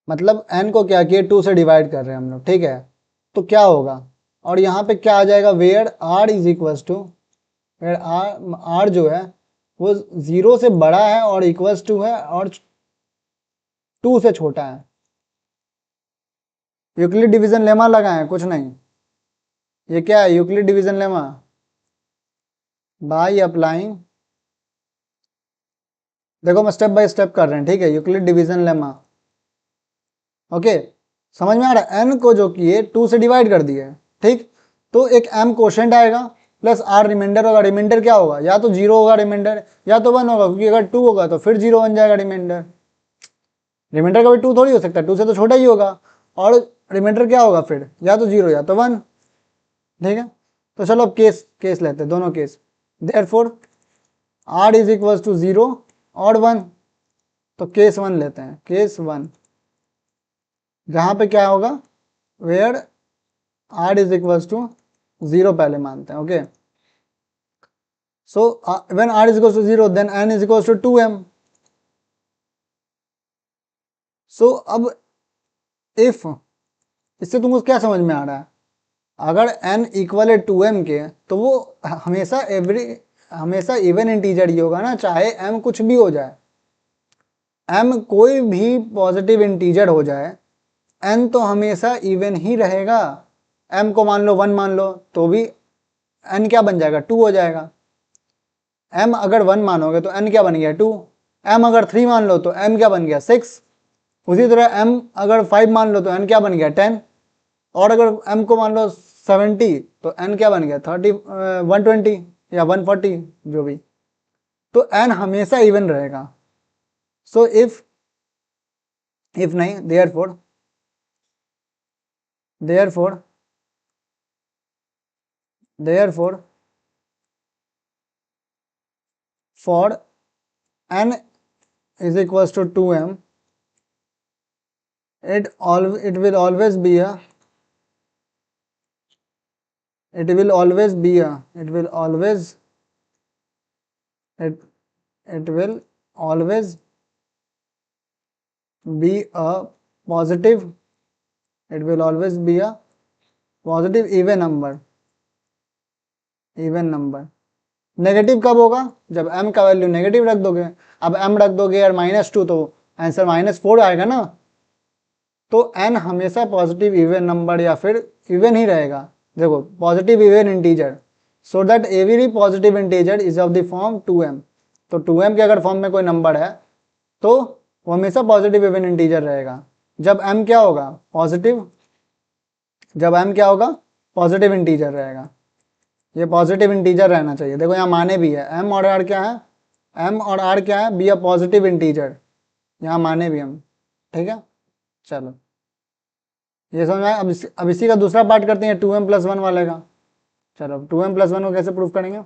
मतलब n को क्या किए 2 से डिवाइड कर रहे हैं हम लोग, ठीक है, तो क्या होगा, और यहाँ पे क्या आ जाएगा, where r is equals to, where r जो है वो 0 से बड़ा है और इक्वल्स टू है और 2 से छोटा है। यूक्लिड डिवीजन लेमा लगाएं, कुछ नहीं, ये क्या है, Euclid division lemma, by applying, देखो मैं स्टेप बाय स्टेप कर रहे हैं, ठीक है, यूक्लिड डिवीजन लेमा, ओके, समझ में आ रहा है? n को जो किए 2 से डिवाइड कर दिए, ठीक, तो एक m कोशेंट आएगा प्लस r रिमाइंडर होगा। रिमाइंडर क्या होगा, या तो 0 होगा रिमाइंडर, या तो 1 होगा, क्योंकि अगर 2 होगा तो फिर 0 बन जाएगा रिमाइंडर। रिमाइंडर कभी 2 थोड़ी हो सकता है, 2 से तो छोटा ही होगा, और रिमाइंडर क्या होगा फिर, या तो 0 या तो 1, ठीक है। तो चलो अब केस लेते हैं, दोनों case, therefore r is equals to 0 और 1, तो केस 1 लेते हैं, केस 1, जहाँ पे क्या होगा, where r is equals to 0 पहले मानते हैं, okay. So when r is equals to 0 then n is equals to 2m। So अब इफ, इससे तुमको क्या समझ में आ रहा है, अगर n इक्वल है 2m के, तो वो हमेशा इवन इंटीजर ही होगा ना, चाहे m कुछ भी हो जाए, m कोई भी पॉजिटिव इंटीजर हो जाए, n तो हमेशा इवन ही रहेगा। m को मान लो 1 मान लो, तो भी n क्या बन जाएगा 2 हो जाएगा। m अगर 1 मानोगे तो n क्या बन गया 2, m अगर 3 मान लो तो m क्या बन गया 6। उसी तरह m अगर 5 मान लो तो n क्या बन गया 10। और अगर m को मान लो 70 तो n क्या बन गया 30 120 या 140 जो भी। तो n हमेशा इवन रहेगा। सो इफ नहीं therefore for n is equals to 2m, it will always be a it will always be a it will always be a positive it will always be a positive even number। Negative कब होगा जब m का value negative रख दोगे। अब m रख दोगे यार -2 तो आंसर -4 आएगा ना। तो n हमेशा पॉजिटिव इवन नंबर या फिर इवन ही रहेगा। देखो positive even integer, so that every positive integer is of the form 2m। तो 2m के अगर फॉर्म में कोई नंबर है तो वो हमेशा पॉजिटिव इवन इंटीजर रहेगा। जब m क्या होगा पॉजिटिव, पॉजिटिव इंटीजर रहेगा। ये पॉजिटिव इंटीजर रहना चाहिए। देखो यहाँ माने भी है m और r क्या है, बी अ पॉजिटिव इंटीजर। यहाँ माने भी हम, ठीक है। चलो ये समझ में आया। अब इसी का दूसरा पार्ट करते हैं 2m+1 वाले का। चलो अब 2m+1 को कैसे प्रूफ करेंगे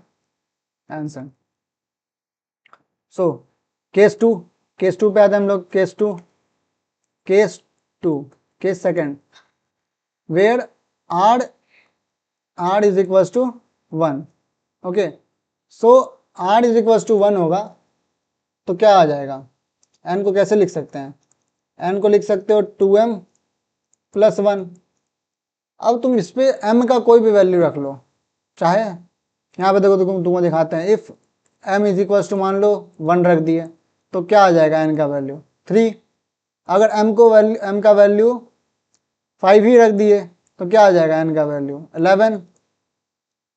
आंसर। सो केस टू पे आते हैं हम लोग। Case second where r is equals to 1। Okay, so r is equals to 1 होगा तो क्या आ जाएगा, n को कैसे लिख सकते हैं, n को लिख सकते हो 2m+1। अब तुम इस पे m का कोई भी वैल्यू रख लो, चाहे यहाँ पे देखो तो तुमको दिखाते हैं। If m is equals to मान लो 1 रख दिए तो क्या आ जाएगा n का वैल्यू 3। अगर m का वैल्यू 5 ही रख दिए तो क्या आ जाएगा n का वैल्यू 11।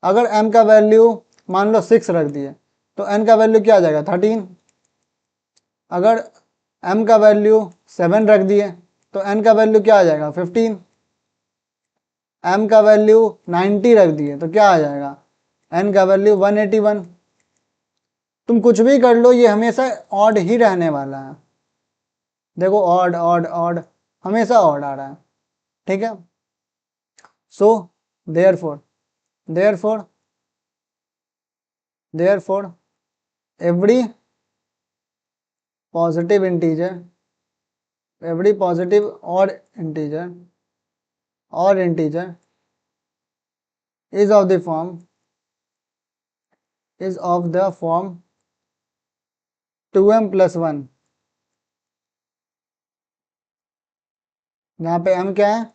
अगर m का वैल्यू मान लो 6 रख दिए तो n का वैल्यू क्या आ जाएगा 13। अगर m का वैल्यू 7 रख दिए तो n का वैल्यू क्या आ जाएगा 15। m का वैल्यू 90 रख दिए तो क्या आ जाएगा n का वैल्यू 181। तुम कुछ भी कर लो ये हमेशा ऑड ही रहने वाला है। देखो ऑड ऑड ऑड हमेशा ऑड आ रहा है, ठीक है। So therefore every positive odd integer is of the form 2m+1। यहाँ पे m क्या है,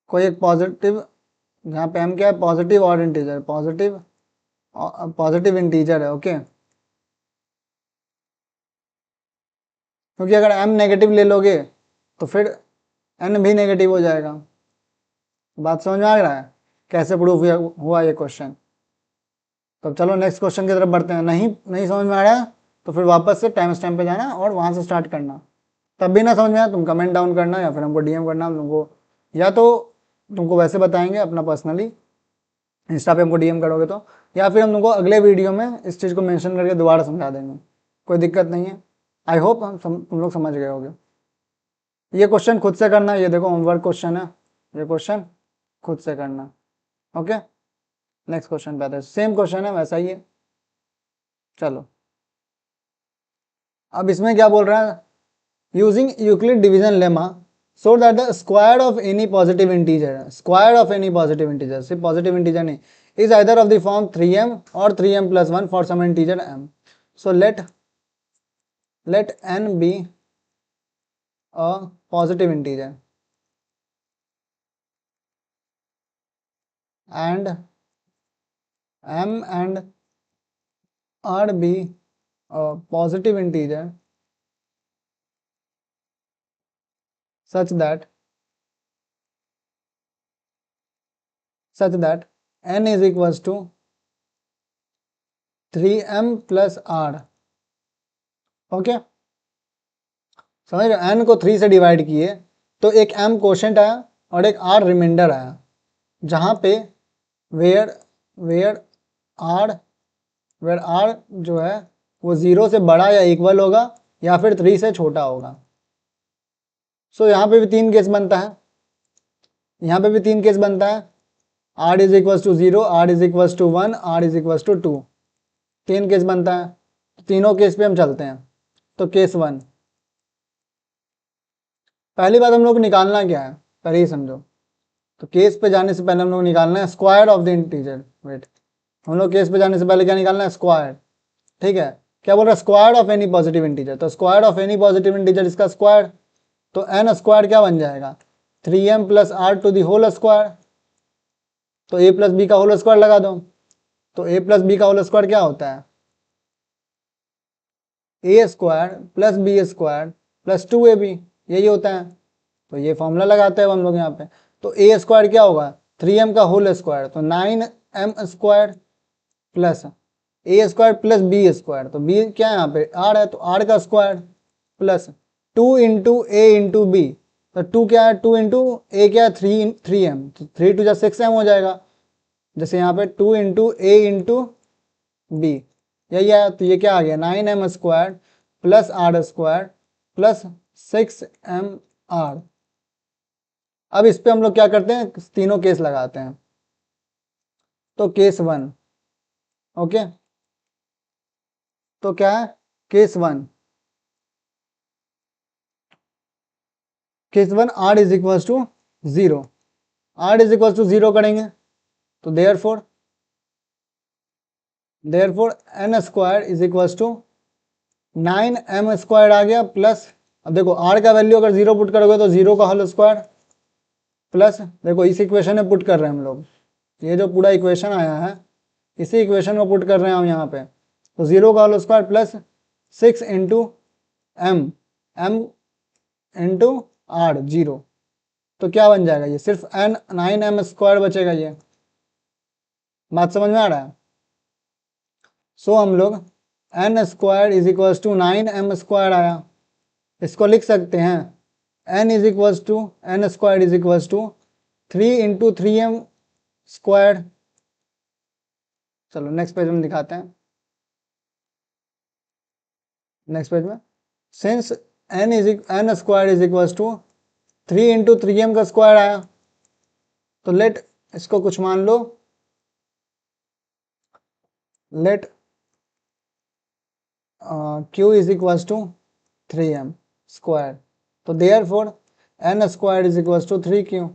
कोई एक पॉजिटिव, यहाँ पे m क्या है positive odd integer, positive integer है। ओके, क्योंकि अगर m नेगेटिव ले लोगे तो फिर n भी नेगेटिव हो जाएगा। बात समझ में आ रहा है कैसे प्रूफ हुआ ये क्वेश्चन। तो चलो नेक्स्ट क्वेश्चन की तरफ बढ़ते हैं। नहीं समझ में आ रहा है तो फिर वापस से टाइम स्टैम्प पे जाना और वहां से स्टार्ट करना। तब भी ना समझ में आया तुम कमेंट डाउन करना या फिर हमको डीएम करना। हम तुमको या तो तुमको वैसे बताएंगे अपना पर्सनली इंस्टा पे हमको डीएम करोगे तो, या फिर हम तुमको अगले वीडियो में इस चीज़ को मेंशन करके दोबारा समझा देंगे। कोई दिक्कत नहीं है। आई होप तुम लोग समझ गए होगे। ये क्वेश्चन खुद से करना, ये देखो होमवर्क क्वेश्चन है, ये क्वेश्चन खुद से करना। ओके, नेक्स्ट क्वेश्चन पे आते हैं। सेम क्वेश्चन है वैसा ही है। चलो अब इसमें क्या बोल रहा है, using Euclid division lemma so that the square of any positive integer, सिर्फ पॉजिटिव इंटीजर नहीं, is either of the form 3m or 3m+1 for some integer m। so let n be a positive integer and m and r be a positive integer such that n is equals to 3m plus r okay, समझ रहे हो, n को 3 से divide किए तो एक m quotient आया और एक r रिमाइंडर आया, जहाँ पे वेयर वेयर r जो है वो 0 से बड़ा या इक्वल होगा या फिर 3 से छोटा होगा। सो यहाँ पे भी 3 केस बनता है, यहाँ पे भी 3 केस बनता है, r is equal to 0, r is equal to 1, r is equal to 2, 3 case बनता है। तीनों केस पे हम चलते हैं। तो केस 1, पहली बात हम लोग निकालना क्या है पहले ही समझो। तो केस पे जाने से पहले हम लोग निकालना है square of the integer. Wait, हम लोग केस पे जाने से पहले क्या निकालना है, स्क्वायर। ठीक है, क्या बोल रहा है, square of any positive integer. तो square of any positive integer इसका स्क्वायर, तो एन स्क्वायर क्या बन जाएगा, 3m plus r to the whole square. तो a प्लस बी का होल स्क्वायर लगा दो। तो a प्लस बी का होल स्क्वायर क्या होता है, a square plus b square plus 2ab, यही होता है। तो ये फॉर्मूला लगाते हैं हम लोग यहाँ पे। तो ए स्क्वायर क्या होगा, 3m का होल स्क्वायर, तो 9m स्क्वायर प्लस ए स्क्वायर प्लस बी स्क्वायर, तो बी क्या है यहाँ पे आर है, तो आर का स्क्वायर प्लस 2 इंटू ए इंटू बी। तो 2 क्या है, 2 इंटू ए क्या है, 3m, तो 3 टू जा 6m हो जाएगा। जैसे यहाँ पे 2 इंटू ए इंटू बी, यही है। तो ये क्या आ गया, 9m square plus r square plus 6mr। अब इस पे हम लोग क्या करते हैं, तीनों केस लगाते हैं। तो केस 1, ओके, तो क्या है case 1, case 1 r is equal to 0, r is equal to 0 करेंगे तो therefore n square is equal to 9m square आ गया प्लस, अब देखो r का वैल्यू अगर 0 पुट करोगे तो 0 का होल स्क्वायर प्लस, देखो इस इक्वेशन में पुट कर रहे हैं हम लोग, ये जो पूरा इक्वेशन आया है इसी इक्वेशन को पुट कर रहे हैं हम यहाँ पे। तो 0 का whole square plus 6 into m into r 0, तो क्या बन जाएगा, ये सिर्फ 9m स्क्वायर बचेगा। ये बात समझ में आ रहा है। सो हम लोग n square is equal to 9m square आया, इसको लिख सकते हैं n is equal to n square is equal to 3 into 3m square. चलो नेक्स्ट पेज में दिखाते हैं, नेक्स्ट पेज में, since n square is equal to 3 into 3m का स्क्वायर आया, तो लेट इसको कुछ मान लो, let q is equal to 3m square, तो therefore n square is equal to 3q।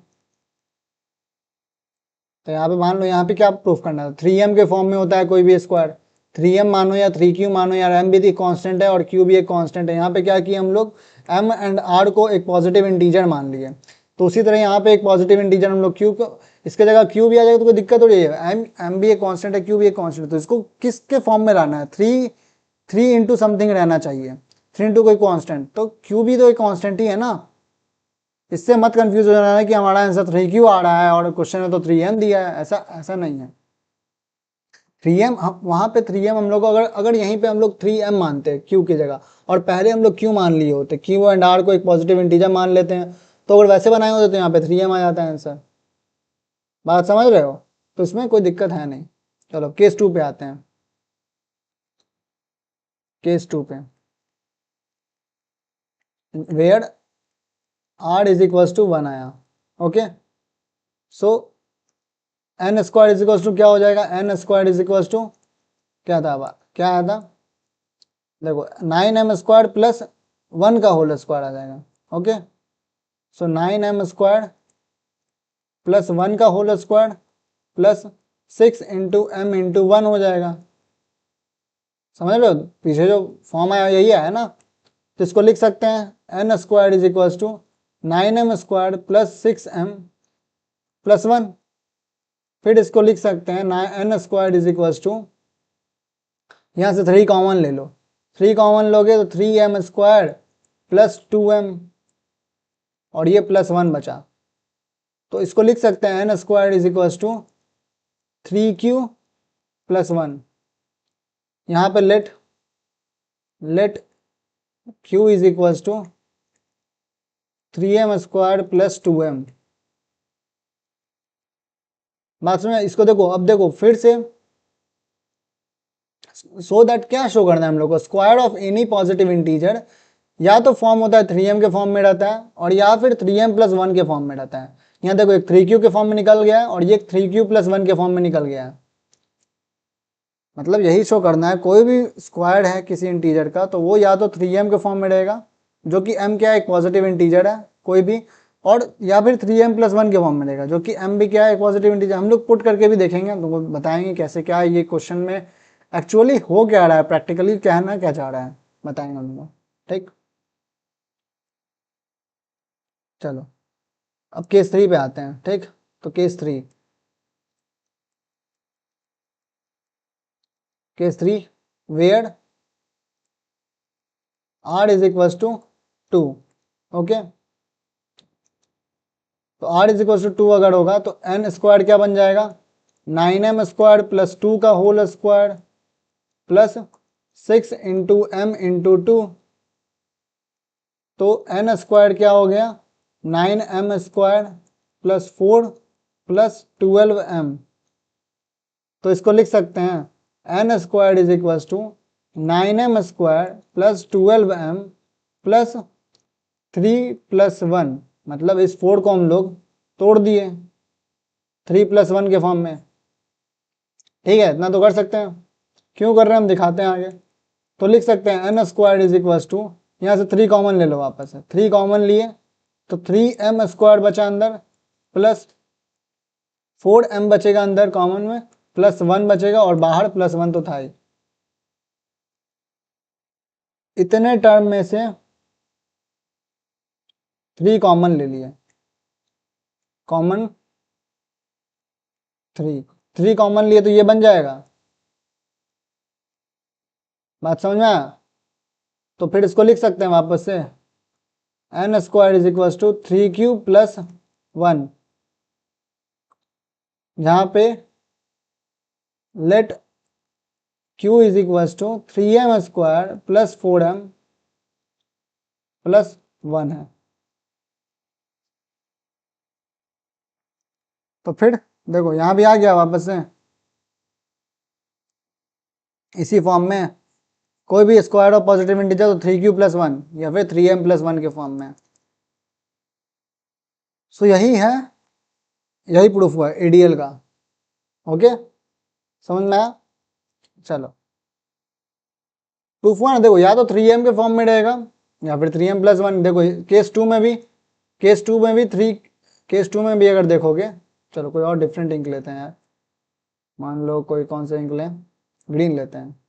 तो यहाँ पे मान लो, यहाँ पे क्या प्रूफ करना है, 3m के फॉर्म में होता है कोई भी स्क्वायर, 3m मानो या 3q मानो, यार m भी एक कांस्टेंट है और q भी एक कांस्टेंट है। यहाँ पे क्या किया हम लोग, m एंड r को एक पॉजिटिव इंटीजर मान लिए। तो उसी तरह यहाँ पे एक पॉजिटिव इंटीजर हम लोग q को, इसके जगह q भी आ जाएगा तो कोई दिक्कत हो रही है, m भी एक कांस्टेंट है, q भी एक कांस्टेंट है, तो इसको किसके फॉर्म में रहना है, 3 इंटू समथिंग रहना चाहिए, 3 इंटू कोई कांस्टेंट, तो q भी तो एक कांस्टेंट ही है ना। इससे मत कंफ्यूज हो जाना है कि हमारा आंसर 3q आ रहा है और क्वेश्चन में तो 3m दिया है, ऐसा ऐसा नहीं है। 3m वहां पे 3m हम लोग अगर अगर यहीं पे हम लोग 3m मानते हैं q की जगह, और पहले हम लोग q मान लिए होते, q एंड r को एक पॉजिटिव इंटीजर मान लेते हैं, तो अगर वैसे बनाए होते तो यहाँ पे 3m आ जाता है आंसर। बात समझ रहे हो, तो इसमें कोई दिक्कत है नहीं। चलो केस 2 पे आते हैं, केस 2 पे, where r is equal to 1 आया, okay. So n square is equal to क्या हो जाएगा, n square is equal to क्या था, क्या आया था, देखो 9m स्क्वायर प्लस 1 का होल स्क्वायर आ जाएगा, ओके। सो 9m स्क्वायर प्लस 1 का whole square plus 6 into m into 1 हो जाएगा। समझ रहे हो, पीछे जो फॉर्म आया यही आया ना। तो इसको लिख सकते हैं n square is equal to 9m square plus 6m plus 1। फिर इसको लिख सकते हैं n square is equal to, यहाँ से 3 कॉमन ले लो, 3 कॉमन लोगे तो 3m स्क्वायर प्लस 2m और ये प्लस 1 बचा, तो इसको लिख सकते हैं n square is equal to 3q plus 1। यहाँ पे let q is equal to 3m square plus 2m। बात समझ, इसको देखो, अब देखो फिर से, सो दैट क्या शो करना है हम लोग को, square of any positive integer या तो फॉर्म होता है 3m के फॉर्म में रहता है, और या फिर 3m प्लस 1 के फॉर्म में रहता है। यहाँ देखो एक 3q के फॉर्म में निकल गया है और ये 3q प्लस 1 के फॉर्म में निकल गया है। मतलब यही शो करना है, कोई भी स्क्वायर है किसी इंटीजर का तो वो या तो 3m के फॉर्म में रहेगा, जो कि m क्या है, एक पॉजिटिव इंटीजर है कोई भी, और या फिर 3m प्लस 1 के फॉर्म में रहेगा, जो कि m भी क्या है, एक पॉजिटिव इंटीजर। हम लोग पुट करके भी देखेंगे, तुमको बताएंगे कैसे क्या है ये क्वेश्चन में एक्चुअली हो क्या रहा है, प्रैक्टिकली कहना क्या चाह रहा है बताएंगे हम लोग। ठीक, चलो अब केस 3 पे आते हैं। ठीक, तो case 3 where r is equal to 2। Okay, तो r इज इक्वल टू 2 अगर होगा तो n स्क्वायर क्या बन जाएगा, 9m स्क्वायर प्लस 2 का whole square plus 6 into m into 2। तो n स्क्वायर क्या हो गया, 9m square plus 4 plus 12m। तो इसको लिख सकते हैं n square is equal to 9m square plus 12m plus 3 plus 1। मतलब इस 4 को हम लोग तोड़ दिए 3 प्लस 1 के फॉर्म में। ठीक है, इतना तो कर सकते हैं, क्यों कर रहे हैं हम दिखाते हैं आगे। तो लिख सकते हैं n square is equal to, यहाँ से 3 कॉमन ले लो वापस से, 3 कॉमन लिए तो 3m स्क्वायर बचा अंदर प्लस 4m बचेगा अंदर कॉमन में, प्लस 1 बचेगा और बाहर प्लस 1 तो था ही। इतने टर्म में से 3 कॉमन ले लिए, कॉमन 3 कॉमन लिए तो ये बन जाएगा। बात समझ में आया, तो फिर इसको लिख सकते हैं वापस से n square is equal to 3q plus 1, जहाँ पे let q is equal to 3m square plus 4m plus 1 है। तो फिर देखो यहाँ भी आ गया वापस से इसी फॉर्म में, कोई भी स्क्वायर ऑफ पॉजिटिव इंटीजर तो 3q प्लस 1 या फिर 3m प्लस 1 के फॉर्म में। सो यही है, यही प्रूफ हुआ एडीएल का। ओके, समझ में आया, चलो प्रूफ हुआ ना। देखो या तो 3m के फॉर्म में रहेगा या फिर 3m प्लस 1। देखो केस 2 में भी, केस टू में भी अगर देखोगे, चलो कोई और डिफरेंट इंक लेते हैं यार, मान लो कोई कौन सा इंक लें, ग्रीन लेते हैं।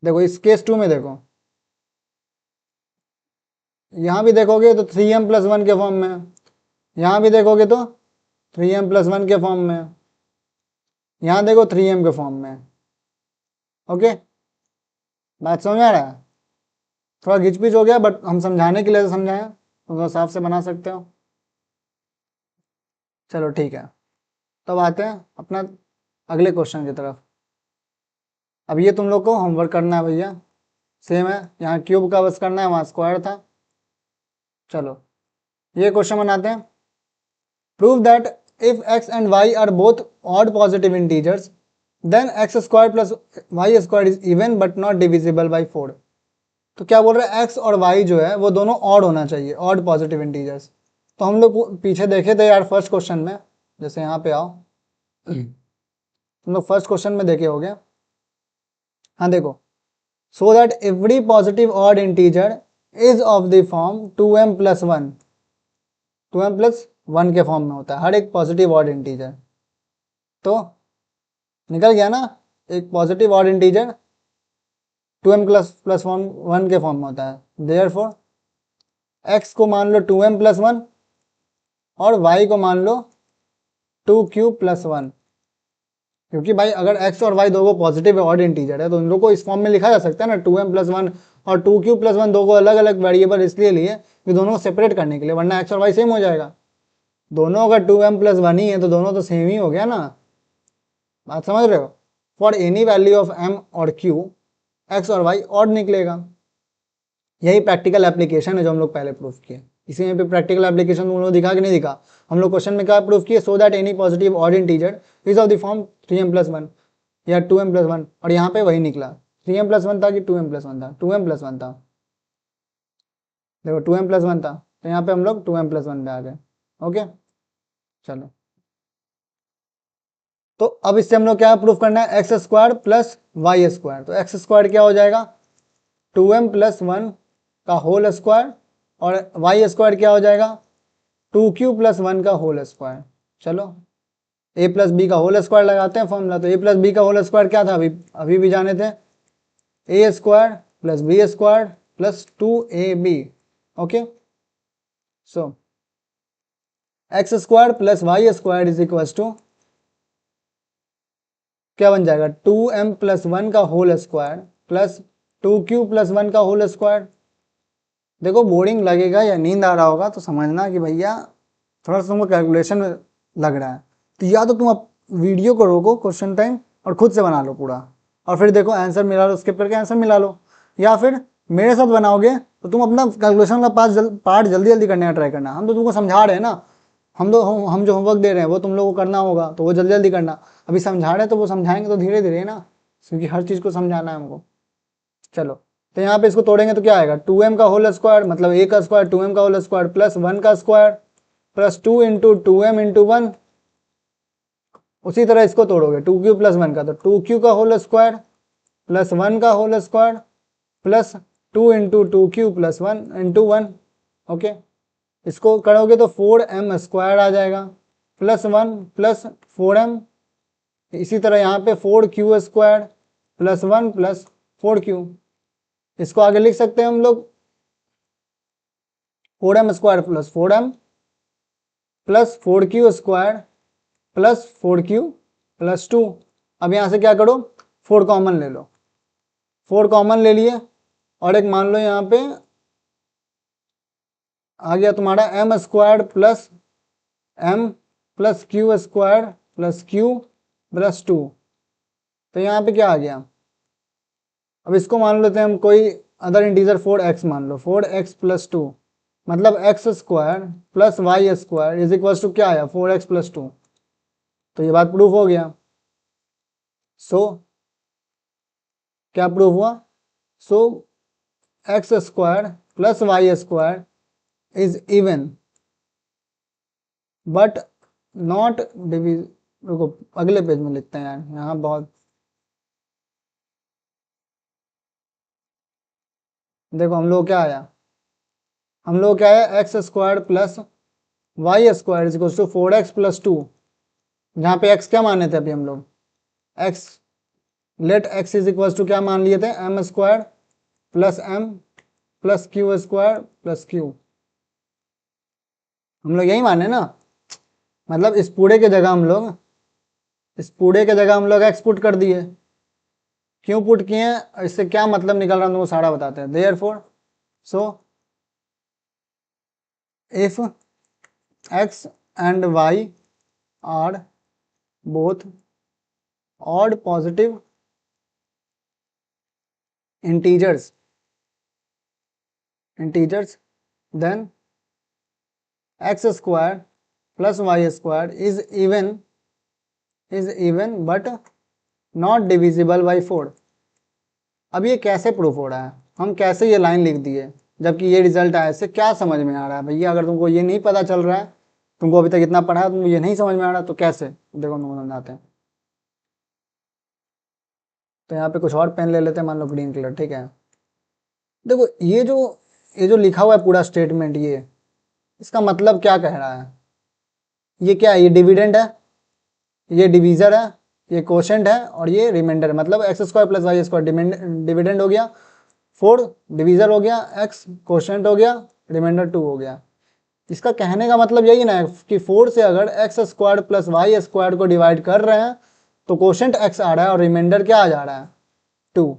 देखो इस केस 2 में देखो, यहाँ भी देखोगे तो 3m प्लस 1 के फॉर्म में, यहाँ भी देखोगे तो 3m प्लस 1 के फॉर्म में, यहाँ देखो 3m के फॉर्म में। ओके, बात समझ में आ रहा है, थोड़ा घिचपिच हो गया बट हम समझाने के लिए समझाएं, तुम हिसाब से बना सकते हो। चलो ठीक है, तब आते हैं अपना अगले क्वेश्चन की तरफ। अब ये तुम लोग को होमवर्क करना है भैया, सेम है, यहाँ क्यूब का बस करना है, वहाँ स्क्वायर था। चलो ये क्वेश्चन बनाते हैं। Prove that if x and y are both odd positive integers then x square plus y square is even but not divisible by 4। तो क्या बोल रहे हैं, x और y जो है वो दोनों ऑड होना चाहिए, ऑड पॉजिटिव इंटीजर्स। तो हम लोग पीछे देखे थे यार फर्स्ट क्वेश्चन में, जैसे यहाँ पे आओ, तुम लोग फर्स्ट क्वेश्चन में देखे हो गया। हाँ देखो, सो that every positive odd integer is of the form 2m plus 1, 2m plus 1 के फॉर्म में होता है हर एक पॉजिटिव ऑड इंटीजर। तो निकल गया ना, एक positive odd integer 2m plus 1 के फॉर्म में होता है। देयरफॉर x को मान लो 2m प्लस 1 और y को मान लो 2q प्लस 1, क्योंकि भाई अगर x और y दो पॉजिटिव ऑड इंटीजर है तो इन लोगों को इस फॉर्म में लिखा जा सकता है ना, 2m प्लस 1 और 2q प्लस 1, दो को अलग अलग वेरिएबल इसलिए लिए कि दोनों को सेपरेट करने के लिए, वरना x और y सेम हो जाएगा। दोनों अगर 2m प्लस 1 ही है तो दोनों तो सेम ही हो गया ना, बात समझ रहे हो। For any value of m और q x और y ऑड निकलेगा। यही प्रैक्टिकल एप्लीकेशन है जो हम लोग पहले प्रूफ किए। इसी में भी प्रैक्टिकल एप्लीकेशन तुम लोग दिखा कि नहीं दिखा? हम लोग क्वेश्चन में क्या प्रूफ किए? So that any positive odd integer is of the form 3m+1 या 2m+1, और यहाँ पे वही निकला 3m+1 था कि 2m+1 था? 2m+1 था। देखो 2m+1 था, तो यहाँ पे हम लोग 2m+1 पे आ गए। ओके चलो, तो अब इससे हम लोग क्या प्रूफ करना है? x² plus y²। तो x² क्या हो जाएगा? 2m+1 का होल स्क्वायर, और y² क्या हो जाएगा? 2q + 1 का होल स्क्वायर। चलो a + b का होल स्क्वायर लगाते हैं फॉर्मूला। तो a + b का होल स्क्वायर क्या था? अभी भी जाने थे, a² + b² + 2ab। Okay, so x² + y² is equal to क्या बन जाएगा? 2m+1 का होल स्क्वायर प्लस 2q + 1 का होल स्क्वायर। देखो बोरिंग लगेगा या नींद आ रहा होगा तो समझना कि भैया थोड़ा सा तुमको कैलकुलेशन में लग रहा है, तो या तो तुम अब वीडियो को रोको क्वेश्चन टाइम और खुद से बना लो पूरा, और फिर देखो आंसर मिला लो, स्किप करके आंसर मिला लो, या फिर मेरे साथ बनाओगे तो तुम अपना कैलकुलेशन का पार्ट जल्दी जल्दी करने का ट्राई करना। हम तो तुमको समझा रहे हैं ना, हम जो होमवर्क दे रहे हैं वो तुम लोगों को करना होगा, तो वो जल्दी जल्दी करना। अभी समझा रहे हैं तो वो समझाएंगे तो धीरे धीरे ना, क्योंकि हर चीज़ को समझाना है हमको। चलो, तो यहाँ पे इसको तोड़ेंगे तो क्या आएगा? 2m का होल स्क्वायर मतलब a का स्क्वायर, 2m का होल स्क्वायर प्लस 1 का स्क्वायर प्लस 2 × 2m × 1। उसी तरह इसको तोड़ोगे 2q + 1 का, तो 2q का होल स्क्वायर प्लस 1 का whole square plus 2 × 2q + 1 × 1। Okay, इसको करोगे तो 4m² आ जाएगा प्लस 1 प्लस 4m। इसी तरह यहाँ पे 4q² प्लस 1 प्लस 4q। इसको आगे लिख सकते हैं हम लोग 4m² plus 4m plus 4q² plus 4q plus 2। अब यहाँ से क्या करो? 4 कॉमन ले लो, 4 कॉमन ले लिए, और एक मान लो यहाँ पे आ गया तुम्हारा m² plus m plus q² plus q plus 2। तो यहाँ पे क्या आ गया? अब इसको मान लेते हैं हम कोई अदर इंटीजर 4x मान लो, 4x प्लस 2 मतलब x² plus y² is equal to क्या आया? 4x plus 2। तो ये बात प्रूफ हो गया। सो क्या प्रूफ हुआ? सो x² plus y² is even but not Divi's. रुको अगले पेज में लिखते हैं यार, यहाँ बहुत देखो हम लोग क्या आया, हम लोग क्या आया? x² plus y² is equal to 4x plus 2। जहाँ पे x क्या माने थे अभी हम लोग? x, let x is equal to क्या मान लिए थे? m² plus m plus q² plus q। हम लोग यही माने ना, मतलब इस पूरे के जगह हम लोग x पुट कर दिए। क्यों पुट किए हैं, इससे क्या मतलब निकल रहा है तुमको सारा बताते हैं। Therefore so if x and y are both odd positive integers then x² plus y² is even but not divisible by 4। अब ये कैसे प्रूफ हो रहा है? हम कैसे ये लाइन लिख दिए जबकि ये रिजल्ट आया? इससे क्या समझ में आ रहा है भैया? अगर तुमको ये नहीं पता चल रहा है, तुमको अभी तक इतना पढ़ा है, तुमको ये नहीं समझ में आ रहा तो कैसे? देखो तुमको समझाते हैं। तो यहाँ पे कुछ और पेन ले लेते हैं, मान लो ग्रीन कलर, ठीक है। देखो ये जो लिखा हुआ है पूरा स्टेटमेंट, ये इसका मतलब क्या कह रहा है? ये क्या है? ये डिविडेंड है, ये डिवीजर है, ये कोशेंट है, और ये रिमाइंडर है। मतलब x² प्लस y² डिविडेंड हो गया, 4 डिवीजर हो गया, x कोशेंट हो गया, रिमाइंडर 2 हो गया। इसका कहने का मतलब यही ना कि 4 से अगर x² प्लस y² को डिवाइड कर रहे हैं तो कोशेंट x आ रहा है और रिमाइंडर क्या आ जा रहा है? 2।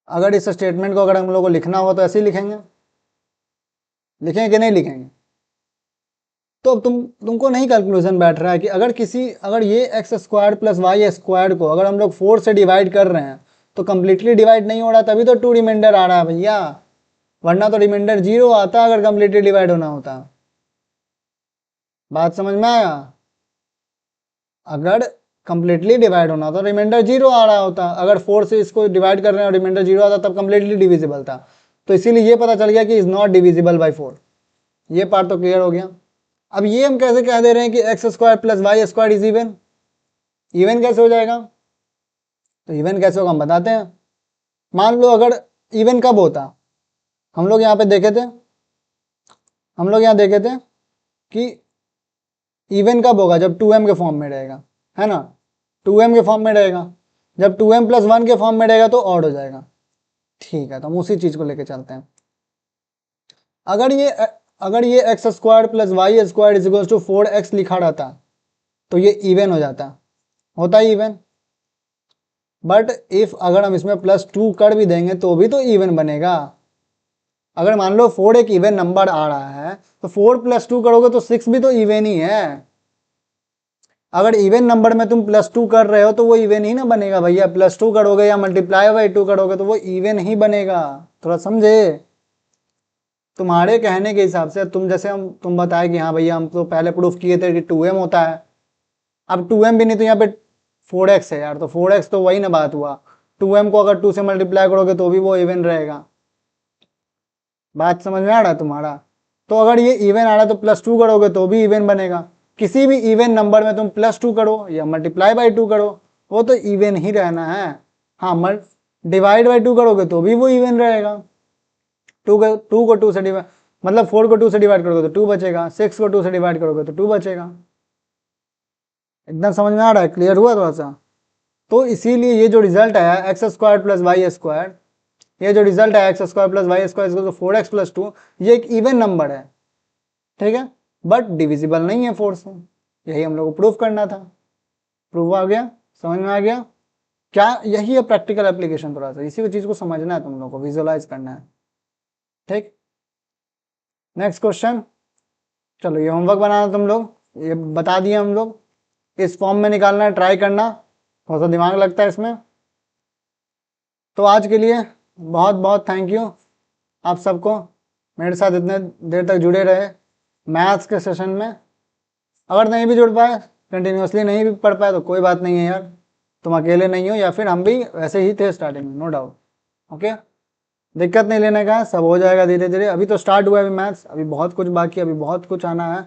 अगर इस स्टेटमेंट को अगर हम लोग को लिखना हो तो ऐसे ही लिखेंगे कि नहीं लिखेंगे? तो अब तुमको नहीं कैलकुलेशन बैठ रहा है कि अगर ये x² प्लस y² को अगर हम लोग 4 से डिवाइड कर रहे हैं तो कंप्लीटली डिवाइड नहीं हो रहा, तभी तो 2 रिमाइंडर आ रहा है भैया, वरना तो रिमाइंडर 0 आता अगर कंप्लीटली डिवाइड होना होता। बात समझ में आया? अगर कंप्लीटली डिवाइड होना तो रिमाइंडर 0 आ रहा होता, अगर 4 से इसको डिवाइड कर रहे हैं और रिमाइंडर 0 आता तब कंप्लीटली डिविजिबल था। तो इसीलिए ये पता चल गया कि इज नॉट डिविजिबल बाई 4। ये पार्ट तो क्लियर हो गया। अब ये हम कैसे कह दे रहे हैं कि x square plus y square is even? Even कैसे हो जाएगा? तो इवन कैसे होगा हम बताते हैं। मान लो अगर इवन कब होता, हम लोग यहाँ पे देखे थे, हम लोग यहाँ देखे थे कि इवन कब होगा, जब 2m के फॉर्म में रहेगा, है ना, 2m के फॉर्म में रहेगा। जब 2m प्लस 1 के फॉर्म में रहेगा तो ऑड हो जाएगा। ठीक है, तो हम उसी चीज को लेके चलते हैं। अगर ये x square plus y square is equal to 4x लिखा रहता तो ये इवन हो जाता, होता ही इवन। बट इफ अगर हम इसमें +2 कर भी देंगे तो भी तो इवन बनेगा। अगर मान लो 4 एक इवन नंबर आ रहा है तो 4 + 2 करोगे तो 6 भी तो इवन ही है। अगर इवन नंबर में तुम +2 कर रहे हो तो वो इवन ही ना बनेगा भैया, +2 करोगे या मल्टीप्लाई बाई 2 करोगे तो वो इवन ही बनेगा। थोड़ा समझे? तुम्हारे कहने के हिसाब से तुम जैसे तुम बताए कि हाँ भैया हम तो पहले प्रूफ किए थे कि 2m होता है, अब 2m भी नहीं तो यहाँ पे 4x है यार, तो 4x तो वही ना बात हुआ, 2m को अगर 2 से मल्टीप्लाई करोगे तो भी वो इवन रहेगा। बात समझ में आ रहा है तुम्हारा? तो अगर ये इवन आ रहा है तो +2 करोगे तो भी इवन बनेगा। किसी भी इवन नंबर में तुम +2 करो या मल्टीप्लाई बाई 2 करो वो तो इवन ही रहना है। हाँ, डिवाइड बाई 2 करोगे तो भी वो इवन रहेगा। 2 को 2 से डिवाइड, मतलब 4 को 2 से डिवाइड करोगे तो 2 बचेगा, 6 को 2 से डिवाइड करोगे तो 2 बचेगा। एकदम समझ में आ रहा है? क्लियर हुआ थोड़ा सा? तो इसीलिए ये जो रिजल्ट आया x square plus y square, ये जो रिजल्ट है x square plus y square equal to 4x + 2, ये एक इवन नंबर है, ठीक है, बट डिविजिबल नहीं है 4 से। यही हम लोग को प्रूफ करना था। प्रूफ आ गया? समझ में आ गया क्या? यही है प्रैक्टिकल एप्लीकेशन, थोड़ा सा इसी चीज को समझना है तुम लोग को, विजुअलाइज करना है। ठीक, नेक्स्ट क्वेश्चन। चलो ये होमवर्क बनाना तुम लोग, ये बता दिए हम लोग, इस फॉर्म में निकालना है, ट्राई करना, थोड़ा सा दिमाग लगता है इसमें। तो आज के लिए बहुत बहुत थैंक यू आप सबको, मेरे साथ इतने देर तक जुड़े रहे मैथ्स के सेशन में। अगर नहीं भी जुड़ पाए, कंटिन्यूसली नहीं भी पढ़ पाए तो कोई बात नहीं है यार, तुम अकेले नहीं हो, या फिर हम भी वैसे ही थे स्टार्टिंग में, नो डाउट। ओके, दिक्कत नहीं लेने का, सब हो जाएगा धीरे धीरे, अभी तो स्टार्ट हुआ है अभी मैथ्स, अभी बहुत कुछ बाकी, अभी बहुत कुछ आना है।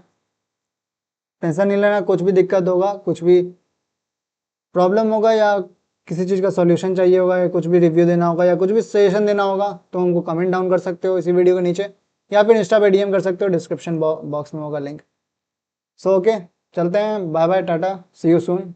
टेंशन नहीं लेना, कुछ भी दिक्कत होगा, कुछ भी प्रॉब्लम होगा या किसी चीज़ का सॉल्यूशन चाहिए होगा या कुछ भी रिव्यू देना होगा या कुछ भी सजेशन देना होगा तो हमको कमेंट डाउन कर सकते हो इसी वीडियो के नीचे, या फिर इंस्टा पे DM कर सकते हो, डिस्क्रिप्शन बॉक्स में होगा लिंक। सो ओके, चलते हैं, bye bye, tata, see you soon.